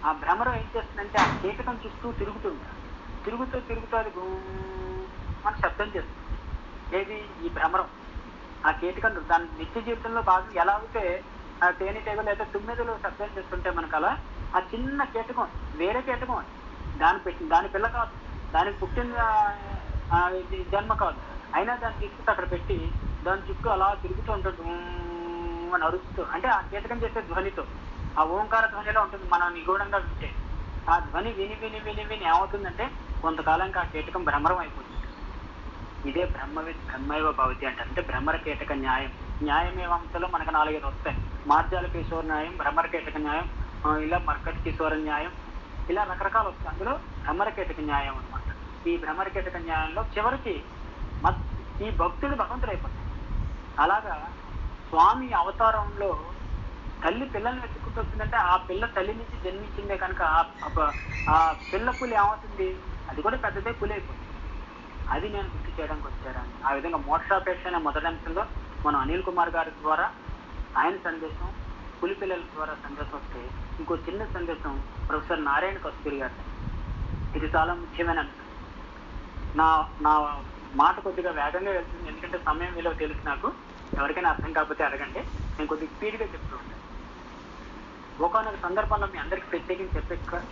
ఆ భ్రమరం ఏం చేస్తుందంటే ఆ కీటకం చుట్టూ తిరుగుతూ అది మన శబ్దం చేస్తుంది. ఏది? ఈ భ్రమరం. ఆ కీటకం దాని నిత్య జీవితంలో భాగం ఎలా అయితే ఆ తేనెటీగలు లేదా తుమ్మెదలు శబ్దం చేస్తుంటే మనకు అలా ఆ చిన్న కీటకం వేరే కీటకం దాని పిల్ల కాదు, దానికి పుట్టిన జన్మ కాదు, అయినా దాన్ని తీసుకుంటూ అక్కడ పెట్టి దాని చుట్టూ అలా తిరుగుతూ ఉంటుంది అని అరుస్తూ. అంటే ఆ కీటకం చేసే ధ్వనితో ఆ ఓంకార ధ్వనిలో ఉంటుంది. మనం నిగూఢంగా వింటే ఆ ధ్వని విని ఏమవుతుందంటే కొంతకాలానికి ఆ కీటకం భ్రమరం అయిపోతుంది. ఇదే బ్రహ్మైవ భవతి అంటారు. అంటే భ్రమర కీటక న్యాయం. న్యాయమేవంతలో మనకు 4-5 వస్తాయి. మార్జాల కిశోర న్యాయం, భ్రమర కీటక న్యాయం, ఇలా మర్కట్ కిశోర న్యాయం, ఇలా రకరకాలు వస్తాయి. అందులో భ్రమర కీటక న్యాయం అనమాట. ఈ భ్రమర కీటక న్యాయంలో చివరికి ఈ భక్తుడు భగవంతుడు అయిపోతాడు. అలాగా స్వామి అవతారంలో తల్లి పిల్లల్ని వెతుక్కుంటూ వచ్చిందంటే ఆ పిల్ల తల్లి నుంచి జన్మించిందే కనుక ఆ పిల్ల పులి ఏమవుతుంది, అది కూడా పెద్దదే పులి అయిపోతుంది. అది నేను గుర్తు చేయడానికి వచ్చారని. ఆ విధంగా మోక్షాపేక్ష అనే మొదటి అంశంలో మనం అనిల్ కుమార్ గారి ద్వారా ఆయన సందేశం, పులి పిల్లల ద్వారా సందేశం వస్తే ఇంకో చిన్న సందేశం ప్రొఫెసర్ నారాయణ కస్తూరి గారు. ఇది చాలా ముఖ్యమైన అంశం. నా మాట కొద్దిగా వేగంగా వెళ్తుంది, ఎందుకంటే సమయం విలువ తెలుసు నాకు. ఎవరికైనా అర్థం కాకపోతే అడగండి, నేను కొద్దిగా స్పీడ్గా చెప్తూ ఉంటాను. ఒకనొక సందర్భంలో మీ అందరికీ ప్రత్యేకించి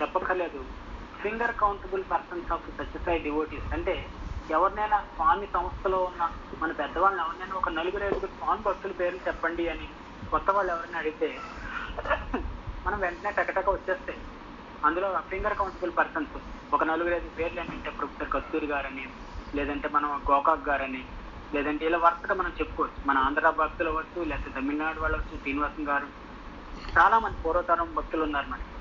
చెప్పక్కర్లేదు, finger countable persons of Sathya Sai devotees అంటే ఎవరినైనా స్వామి సంస్థలో ఉన్న మన పెద్దవాళ్ళని ఎవరినైనా ఒక 4-5 స్వామి భక్తుల పేర్లు చెప్పండి అని కొత్త వాళ్ళు ఎవరైనా అడిగితే మనం వెంటనే టకటక వచ్చేస్తాయి. అందులో ఫింగర్ కౌంటబుల్ పర్సన్స్ ఒక 4-5 పేర్లు ఏంటంటే ప్రొఫెసర్ కస్తూరి గారని, లేదంటే మనం గోకాక్ గారని, లేదంటే ఇలా వరుసగా మనం చెప్పుకోవచ్చు. మన ఆంధ్ర భక్తులు అవ్వచ్చు, లేకపోతే తమిళనాడు వాళ్ళు అవ్వచ్చు, శ్రీనివాసం గారు, చాలా మంది పూర్వతరం భక్తులు ఉన్నారు. మనకి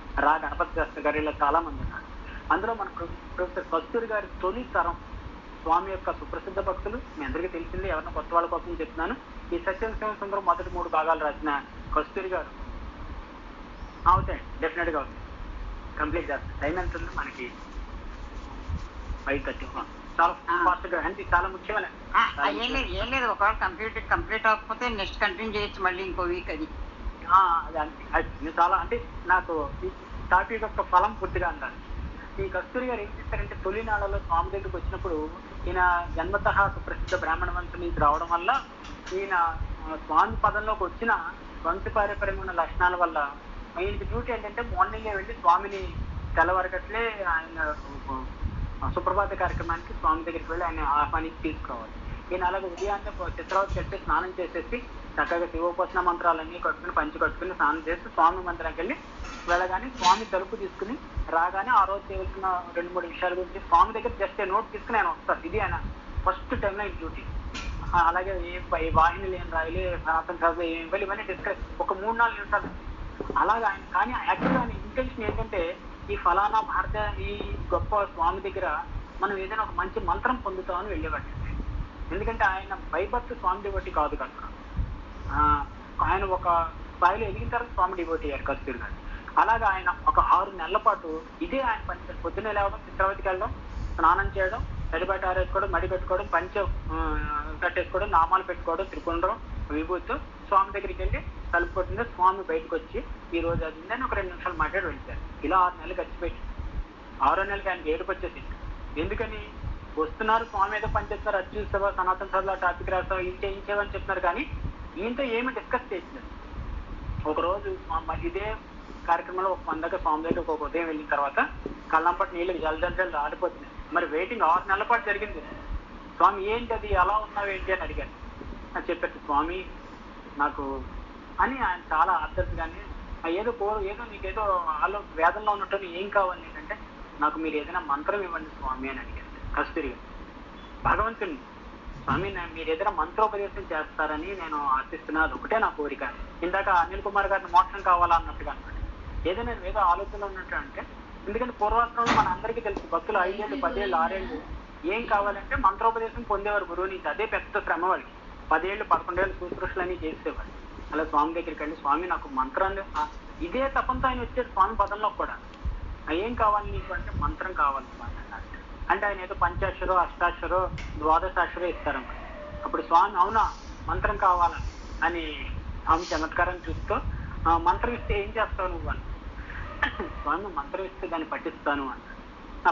గణపతి శాస్త్రి గారు, ఇలా చాలా మంది ఉన్నారు. అందులో మన ప్రొఫెసర్ కస్తూరి గారి తొలి తరం స్వామి యొక్క సుప్రసిద్ధ భక్తులు. మీ అందరికీ తెలిసింది, ఎవరిన కొత్త వాళ్ళ కోసం చెప్తున్నాను. ఈ సత్యశివ సుందరం మొదటి 3 భాగాలు రాసిన కస్తూరి గారు అవుతాయి, డెఫినెట్ గా అవుతాయి. కంప్లీట్ చేస్తాం. టైం ఎంత ఉంది మనకి? 5:30. చాలా ఫాస్ట్ గా, అంటే చాలా ముఖ్యమైన ఏం లేదు. ఒకవేళ కంప్లీట్ అవ్వకపోతే నెక్స్ట్ కంటిన్యూ చేయొచ్చు మళ్ళీ ఇంకో వీక్. అది చాలా, అంటే నాకు ఈ టాపిక్ యొక్క ఫలం పూర్తిగా అంటారు. ఈ కస్తూరి గారు ఏం చేస్తారంటే, తొలినాళ్ళలో స్వామి దగ్గరికి వచ్చినప్పుడు ఈయన జన్మతః సుప్రసిద్ధ బ్రాహ్మణ వంశం నుంచి రావడం వల్ల ఈయన స్వామి పదంలోకి వచ్చిన వంశపారంపర్యం ఉన్న లక్షణాల వల్ల ఈయనకి డ్యూటీ ఏంటంటే మార్నింగే వెళ్ళి స్వామిని తెల్లవారగట్లే ఆయన సుప్రభాత కార్యక్రమానికి స్వామి దగ్గరికి వెళ్ళి ఆయన ఆహ్వానించి తీసుకురావాలి. ఈయన అలాగే ఉదయాన్నే చిత్రావతి కట్టి స్నానం చేసేసి చక్కగా శివోపాసన మంత్రాలన్నీ కట్టుకుని పంచి కట్టుకుని స్నానం చేసి స్వామి మందిరానికి వెళ్ళి వెళ్ళగానే స్వామి తలుపు తీసుకుని రాగానే ఆ రోజు చేయవలసిన 2-3 విషయాల గురించి స్వామి దగ్గర జస్ట్ నోట్ తీసుకుని ఆయన వస్తారు. ఇది ఆయన ఫస్ట్ టైం లైన్ డ్యూటీ. అలాగే ఏ వాహినిలు ఏం రాయాలి, సనాతన సభ ఏం ఇవ్వాలి, ఇవన్నీ డిస్కస్ ఒక 3-4 నిమిషాలు అలాగే ఆయన. కానీ యాక్చువల్గా ఆయన ఇంటెన్షన్ ఏంటంటే, ఈ ఫలానా ఈ గొప్ప స్వామి దగ్గర మనం ఏదైనా ఒక మంచి మంత్రం పొందుతామని వెళ్ళేవాడు. ఎందుకంటే ఆయన భయభక్తి స్వామి డివోటీ కాదు కనుక. ఆయన ఒక స్థాయిలో ఎదిగిన తర్వాత స్వామి డివోటీ అయ్యారు కస్తూరి గారు. అలాగా ఆయన ఒక 6 నెలల పాటు ఇదే ఆయన పని. పొద్దున్నే లేవడం, చిత్రావతికి వెళ్ళడం, స్నానం చేయడం, తడిబట్ట ఆరేసుకోవడం, మడి కట్టుకోవడం, పంచె కట్టేసుకోవడం, నామాలు పెట్టుకోవడం, త్రిపుండ్రం, విభూతితో స్వామి దగ్గరికి వెళ్ళి తలుపు కొట్టిందే స్వామి బయటకు వచ్చి ఈ రోజు అది ఉందని ఒక 2 నిమిషాలు మాట్లాడి వెళ్తారు. ఇలా 6 నెలలు గడిచిపెట్టి 6వ నెలకి ఆయనకి ఏడుపు వచ్చేసి, ఎందుకని వస్తున్నారు స్వామి ఏదో పనిచేస్తారు, అది చూస్తావా, సనాతన సభలో టాపిక్ రాస్తావా, ఇంచేవని చెప్తున్నారు. కానీ ఈయనతో ఏమి డిస్కస్ చేసినారు. ఒకరోజు ఇదే కార్యక్రమంలో ఒక మన దగ్గర స్వామి దగ్గర ఒక ఉదయం వెళ్ళిన తర్వాత కళ్ళంపటి నీళ్ళు జల్ ఆడిపోతున్నాయి. మరి వెయిటింగ్ 6 నెలల పాటు జరిగింది. స్వామి ఏంటి అది, ఎలా ఉన్నావు ఏంటి అని అడిగాను. అని చెప్పారు, స్వామి నాకు అని ఆయన చాలా ఆదర్శగానే ఏదో నీకేదో వేదంలో ఉన్నట్టు ఏం కావాలి ఏంటంటే, నాకు మీరు ఏదైనా మంత్రం ఇవ్వండి స్వామి అని అడిగారు కస్తూరి గారు. భగవంతుని, స్వామి మీరు ఏదైనా మంత్రోపదేశం చేస్తారని నేను ఆశిస్తున్నా, అది ఒకటే నా కోరిక. ఇందాక అనిల్ కుమార్ గారిని మోక్షం కావాలా అన్నట్టుగా అనమాట. ఏదైనా ఏదో ఆలోచనలో ఉన్నట్టు అంటే, ఎందుకంటే పూర్వాశ్రమంలో మన అందరికీ తెలుసు, భక్తులు 5 ఏళ్ళు 10 ఏళ్ళు 6 ఏళ్ళు ఏం కావాలంటే మంత్రోపదేశం పొందేవారు గురువు నుంచి. అదే పెద్ద శ్రమ వాళ్ళకి. 10 ఏళ్ళు 11 ఏళ్ళు సూత్రుషులని చేసేవారు. అలా స్వామి దగ్గరికి వెళ్ళి, స్వామి నాకు మంత్రాన్ని, ఇదే తపంతో ఆయన వచ్చారు స్వామి పదంలో కూడా. ఏం కావాలి నీకు అంటే, మంత్రం కావాలి స్వామి అన్నారు. అంటే ఆయన ఏదో పంచాక్షరో అష్టాక్షరో ద్వాదశాక్షరో ఇస్తారన్నమాట. అప్పుడు స్వామి అవునా మంత్రం కావాలా అని స్వామి చమత్కారం చూస్తూ, మంత్రం ఇస్తే ఏం చేస్తావు నువ్వు అని. స్వామి మంత్రం ఇస్తే దాన్ని పఠిస్తాను అన్నాడు.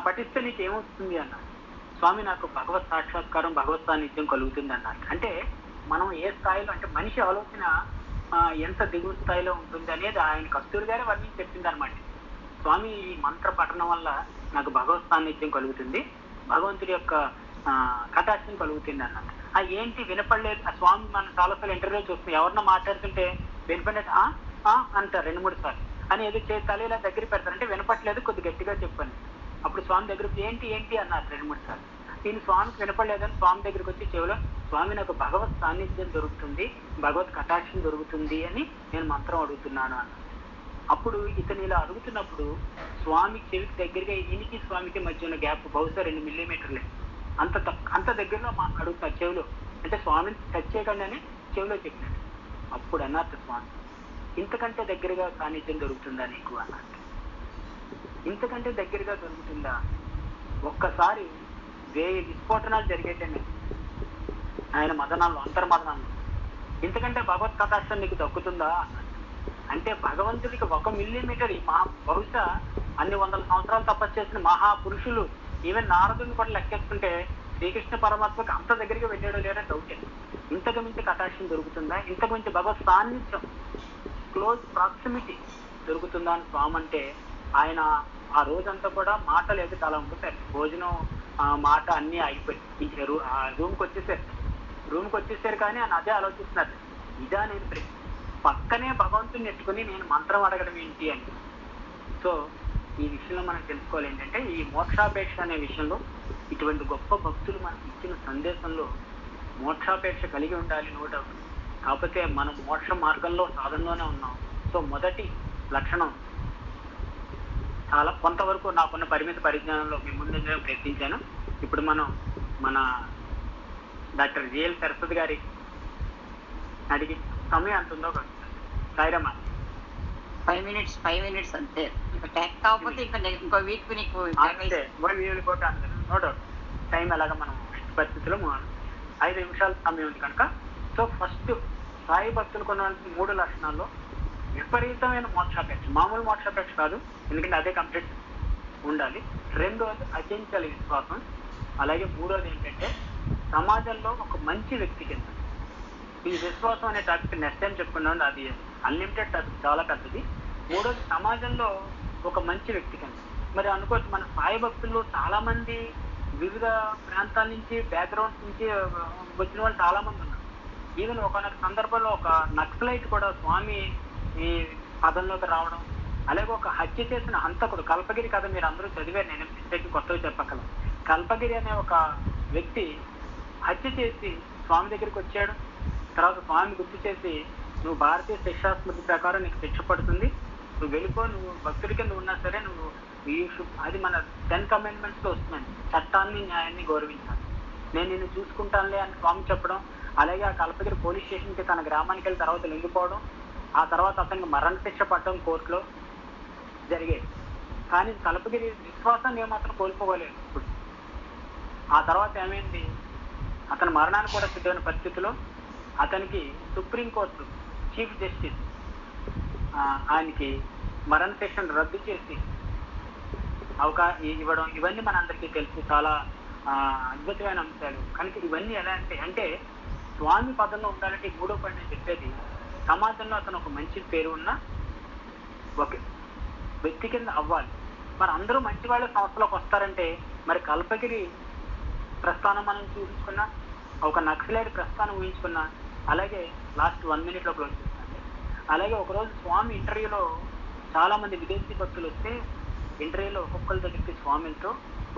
పఠిస్తే నీకు ఏమొస్తుంది అన్నాడు. స్వామి నాకు భగవత్ సాక్షాత్కారం, భగవత్ సాన్నిధ్యం కలుగుతుంది అన్నారు. అంటే మనం ఏ స్థాయిలో, అంటే మనిషి ఆలోచన ఎంత దిగువ స్థాయిలో ఉంటుంది అనేది ఆయన కస్తూరి గారే వర్ణించి చెప్పింది అనమాట. స్వామి ఈ మంత్ర పఠనం వల్ల నాకు భగవత్ సాన్నిధ్యం కలుగుతుంది, భగవంతుడి యొక్క కటాక్షం కలుగుతుంది అన్నమాట. ఏంటి వినపడలేదు. ఆ స్వామి మనం చాలాసార్లు ఇంటర్వ్యూలో చూస్తున్నాం, ఎవరన్నా మాట్లాడుతుంటే వినపడలేదు అంటారు 2-3 సార్లు అని, ఏదో తల ఇలా దగ్గర పెడతారు, అంటే వినపట్లేదు కొద్ది గట్టిగా చెప్పండి. అప్పుడు స్వామి దగ్గరికి ఏంటి అన్నారు 2-3 సార్లు. నేను స్వామికి వినపడలేదని స్వామి దగ్గరికి వచ్చి చెవిలో, స్వామి నాకు భగవత్ సాన్నిధ్యం దొరుకుతుంది, భగవత్ కటాక్షం దొరుకుతుంది అని నేను మంత్రం అడుగుతున్నాను అన్న. అప్పుడు ఇతను ఇలా అడుగుతున్నప్పుడు స్వామి చెవికి దగ్గరగా, ఈయనకి స్వామికి మధ్య ఉన్న గ్యాప్ బహుశా 2 మిల్లీమీటర్లే, అంత దగ్గరలో అడుగుతున్నారు చెవిలో. అంటే స్వామిని టచ్ చేయకుండానే చెవిలో చెప్పినట్టు. అప్పుడు అన్నట్టు స్వామి, ఇంతకంటే దగ్గరగా సాన్నిధ్యం దొరుకుతుందా నీకు అన్నట్టు. ఇంతకంటే దగ్గరగా దొరుకుతుందా? ఒక్కసారి 1000 విస్ఫోటనాలు జరిగేటండి ఆయన మదనాల్లో, అంతర్మదనాల్లో. ఇంతకంటే భగవత్ కటాక్షం నీకు దక్కుతుందా అన్నాడు. అంటే భగవంతుడికి 1 మిల్లీమీటర్, బహుశా అన్ని 100 సంవత్సరాలు తపస్సు చేసిన మహాపురుషులు, ఈవెన్ నారదుని కూడా లెక్కేసుకుంటే శ్రీకృష్ణ పరమాత్మకి అంత దగ్గరికి వెళ్ళాడో లేదో డౌటే. ఇంతకు మించి కటాక్షం దొరుకుతుందా? ఇంతకు మించి భగవత్ సాన్నిధ్యం, క్లోజ్ ప్రాక్సిమిటీ దొరుకుతుందా అని స్వామి అంటే, ఆయన ఆ రోజంతా కూడా మాటలు ఎదుటి అలా ఉండిపోయారు. భోజనం ఆ మాట అన్నీ ఆగిపోయి ఇంక ఆ రూమ్కి వచ్చేసారు కానీ ఆయన అదే ఆలోచిస్తున్నారు, ఇదా నేను పక్కనే భగవంతుని ఎత్తుకుని నేను మంత్రం అడగడం ఏంటి అని. సో ఈ విషయంలో మనం తెలుసుకోవాలి ఏంటంటే, ఈ మోక్షాపేక్ష అనే విషయంలో ఇటువంటి గొప్ప భక్తులు మనకి ఇచ్చిన సందేశంలో మోక్షాపేక్ష కలిగి ఉండాలి, నో డౌట్. కాకపోతే మనం మోక్ష మార్గంలో సాధనలోనే ఉన్నాం. సో మొదటి లక్షణం చాలా కొంతవరకు నాకున్న పరిమిత పరిజ్ఞానంలో మీ ముందు ప్రయత్నించాను. ఇప్పుడు మనం మన డాక్టర్ జిఎల్ సరస్వతి గారి అడిగి సమయం అంత ఉందో సాయిరామా 5 minutes అంతే. ఇంకా ట్యాక్ కాకపోతే ఇంకా ఇంకో వీక్ నీకు నో డౌట్. టైం ఎలాగా మనం పరిస్థితుల్లో 5 నిమిషాల సమయం ఉంది కనుక. సో ఫస్ట్ సాయి భక్తులు కొన్న 3 లక్షణాల్లో విపరీతమైన మోక్షాపేక్ష, మామూలు మోక్షాపేక్ష కాదు, ఎందుకంటే అదే కంప్లీట్ ఉండాలి. రెండోది అచంచల విశ్వాసం. అలాగే మూడోది ఏంటంటే సమాజంలో ఒక మంచి వ్యక్తి కింద. ఈ విశ్వాసం అనే టాపిక్ నెక్స్ట్ టైం చెప్పుకున్నాను, అది అన్లిమిటెడ్ టాపిక్, చాలా పెద్దది. మూడోది సమాజంలో ఒక మంచి వ్యక్తి కింద. మరి అనుకోవచ్చు మన సాయి భక్తులు చాలా మంది వివిధ ప్రాంతాల నుంచి, బ్యాక్గ్రౌండ్స్ నుంచి వచ్చిన వాళ్ళు చాలా మంది ఉన్నారు. ఈవెన్ ఒకనొక సందర్భంలో ఒక నక్సలైట్ కూడా స్వామి ఈ పదంలోకి రావడం, అలాగే ఒక హత్య చేసిన హంతకుడు, కల్పగిరి కథ మీరు అందరూ చదివారు, నేను మిస్టేక్ కొత్తగా చెప్పగల. కల్పగిరి అనే ఒక వ్యక్తి హత్య చేసి స్వామి దగ్గరికి వచ్చాడు. తర్వాత స్వామి గుర్తు చేసి, నువ్వు భారతీయ శిక్షాస్మృతి ప్రకారం నీకు శిక్ష పడుతుంది, నువ్వు వెళ్ళిపో, నువ్వు భక్తుడి కింద ఉన్నా సరే నువ్వు అది మన 10 Commandments లో వస్తున్నాను, చట్టాన్ని న్యాయాన్ని గౌరవించాలి, నేను నిన్ను చూసుకుంటానులే అని స్వామి చెప్పడం. అలాగే ఆ కల్పగిరి పోలీస్ స్టేషన్కి తన గ్రామానికి వెళ్ళి తర్వాత లొంగిపోవడం, ఆ తర్వాత అతనికి మరణ శిక్ష పడడం కోర్టులో జరిగేది. కానీ కల్పగిరి విశ్వాసాన్ని ఏమాత్రం కోల్పోగలేదు. ఇప్పుడు ఆ తర్వాత ఏమైంది, అతని మరణాన్ని కూడా సిద్ధమైన పరిస్థితిలో అతనికి సుప్రీంకోర్టు చీఫ్ జస్టిస్ ఆయనకి మరణ శిక్షను రద్దు చేసి ఇవ్వడం, ఇవన్నీ మనందరికీ తెలుసు, చాలా అద్భుతమైన అంశాలు. కనుక ఇవన్నీ ఎలా అంటే స్వామి పదంలో ఉండాలంటే ఈ 3వ పాయింట్ నేను చెప్పేది, సమాజంలో అతను ఒక మంచి పేరు ఉన్న ఒక వ్యక్తి కింద అవ్వాలి. మరి అందరూ మంచి వాళ్ళ సంస్థలోకి వస్తారంటే, మరి కల్పగిరి ప్రస్థానం మనం చూపించుకున్నా, ఒక నక్సలైట్ ప్రస్థానం ఊహించుకున్నా, అలాగే లాస్ట్ 1 minute లోపల వచ్చేస్తుంది. అలాగే ఒకరోజు స్వామి ఇంటర్వ్యూలో చాలా మంది విదేశీ భక్తులు వస్తే ఇంటర్వ్యూలో ఒక్కొక్కరి దగ్గరికి స్వామితో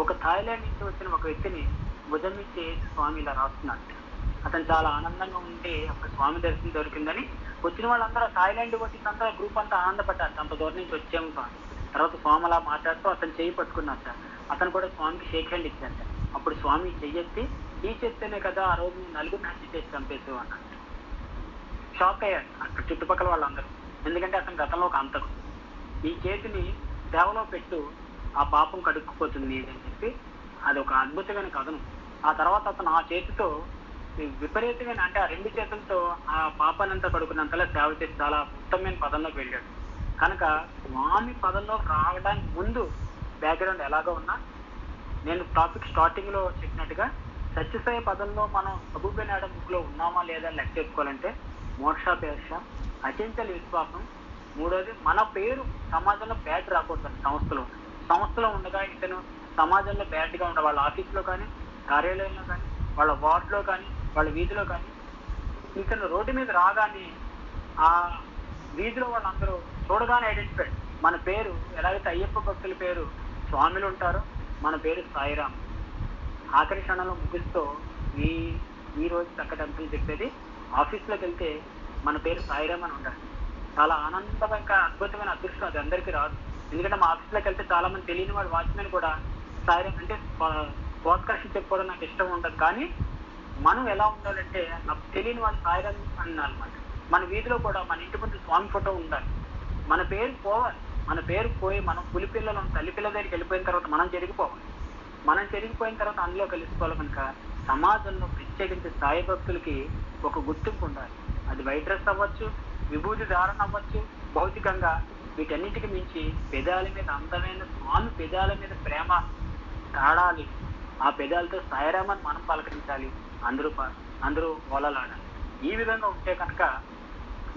ఒక థాయిలాండ్ నుంచి వచ్చిన ఒక వ్యక్తిని భుజం మీద చేసి స్వామి ఇలా రాస్తున్నట్టు. అతను చాలా ఆనందంగా ఉంటే అక్కడ స్వామి దర్శనం దొరికిందని వచ్చిన వాళ్ళందరూ థాయిలాండ్ వచ్చిందంతా గ్రూప్ అంతా ఆనందపడ్డారు, అంత దూరం నుంచి వచ్చాము స్వామి. తర్వాత స్వామి అలా మాట్లాడుతూ అతను చేయి పట్టుకున్నట్ట, అతను కూడా స్వామికి షేక్ హ్యాండ్ ఇచ్చారట. అప్పుడు స్వామి చెయ్యెత్తి, ఈ చేస్తేనే కదా ఆ రోజు నలుగురిని హత్య చేసి చంపేసావు అన్నట్టు. షాక్ అయ్యాడు అక్కడ చుట్టుపక్కల వాళ్ళందరూ, ఎందుకంటే అతను గతంలో ఒక అంతకు, ఈ చేతిని సేవలో పెట్టు, ఆ పాపం కడుక్కుపోతుంది అని చెప్పి అది ఒక అద్భుతమైన కథనం. ఆ తర్వాత అతను ఆ చేతితో విపరీతమైన, అంటే ఆ 2 చేతులతో ఆ పాపానంతా కడుకున్నంతలా సేవ చేసి చాలా ఉత్తమమైన పదంలోకి వెళ్ళాడు. కనుక స్వామి పదంలోకి రావడానికి ముందు బ్యాక్గ్రౌండ్ ఎలాగో ఉన్నా, నేను టాపిక్ స్టార్టింగ్ లో చెప్పినట్టుగా సత్యసాయి పదంలో మనం అబూబెనాడ బుక్ లో ఉన్నామా లేదా లెక్క చేసుకోవాలంటే మోక్షాపేక్ష, అచంచల విశ్వాసం, మూడోది మన పేరు సమాజంలో బ్యాడ్ రాకూడదు. సంస్థలో ఉండగా ఇతను సమాజంలో బ్యాడ్గా ఉండే వాళ్ళ ఆఫీస్లో కానీ, కార్యాలయంలో కానీ, వాళ్ళ వార్డులో కానీ, వాళ్ళ వీధిలో కానీ, ఇతను రోడ్డు మీద రాగానే ఆ వీధిలో వాళ్ళందరూ చూడగానే ఐడెంటిఫై, మన పేరు ఎలాగైతే అయ్యప్ప భక్తుల పేరు స్వామిలు ఉంటారో మన పేరు సాయిరామ్. ఆఖరి క్షణంలో ముగిస్తూ ఈ రోజు చక్కటి చెప్పేది, ఆఫీస్లోకి వెళ్తే మన పేరు సాయిరామ్ అని ఉండాలి. చాలా ఆనందమైన అద్భుతమైన అదృష్టం, అది అందరికీ రాదు. ఎందుకంటే మా ఆఫీస్లోకి వెళ్తే చాలా మంది తెలియని వాడు వాచ్మెన్ కూడా సాయిరామ్ అంటే ప్రోత్కర్షణ చెప్పుకోవడం నాకు ఇష్టం ఉండదు. కానీ మనం ఎలా ఉండాలంటే నాకు తెలియని వాళ్ళు సాయిరామ్ అన్నమాట. మన వీధిలో కూడా మన ఇంటి ముందు స్వామి ఫోటో ఉండాలి. మన పేరు పోవాలి, మన పేరు పోయి మనం పులిపిల్లలను తల్లి పిల్ల దగ్గరికి వెళ్ళిపోయిన తర్వాత మనం జరిగిపోవాలి. మనం జరిగిపోయిన తర్వాత అందులో కలిసిపోవాలి. కనుక సమాజంలో ప్రత్యేకించి సాయి భక్తులకి ఒక గుర్తింపు ఉండాలి. అది వైట్ డ్రెస్ అవ్వచ్చు, విభూతి ధారణ అవ్వచ్చు, భౌతికంగా వీటన్నిటికి మించి పెదాల మీద అందమైన స్వామి పెదాల మీద ప్రేమ తాడాలి. ఆ పెదాలతో సాయిరామని మనం పలకరించాలి, అందరూ ఓలలాడాలి. ఈ విధంగా ఉంటే కనుక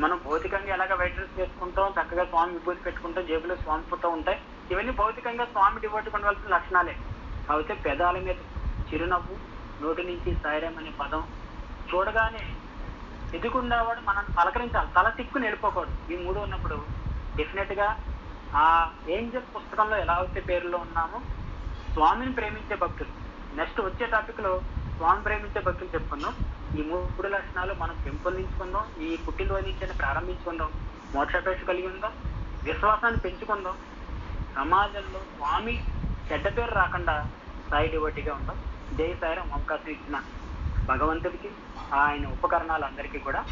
మనం భౌతికంగా ఎలాగ వైట్ డ్రెస్ వేసుకుంటాం, చక్కగా స్వామి విభూతి పెట్టుకుంటాం, జేబులో స్వామి ఫోటో ఉంటాయి, ఇవన్నీ భౌతికంగా స్వామి డివోట్ ఉండవలసిన లక్షణాలే. కాకపోతే పెదాల మీద చిరునవ్వు, నోటి నుంచి సాయిరాం అనే పదం చూడగానే ఎదుగుండేవాడు మనం పలకరించాలి, తల తిక్కుని వెళ్ళిపోకూడదు. ఈ మూడు ఉన్నప్పుడు డెఫినెట్ గా ఆ ఏంజల్ పుస్తకంలో ఎలా అయితే పేరులో ఉన్నామో స్వామిని ప్రేమించే భక్తులు. నెక్స్ట్ వచ్చే టాపిక్ లో స్వామి ప్రేమించే భక్తులు చెప్పుకుందాం. ఈ మూడు లక్షణాలు మనం పెంపొందించుకుందాం, ఈ పుట్టినరోజు నుంచి ప్రారంభించుకుందాం, మోక్షాపేక్ష కలిగి ఉందాం, విశ్వాసాన్ని పెంచుకుందాం, సమాజంలో స్వామి చెడ్డ పేరు రాకుండా సాయి డివోటీగా ఉందాం. జై సాయిరాం. అవకాశం ఇచ్చిన భగవంతుడికి, ఆయన ఉపకరణాలందరికీ కూడా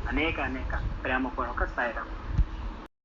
అనేక అనేక ప్రేమపూర్వక సాయిరాం.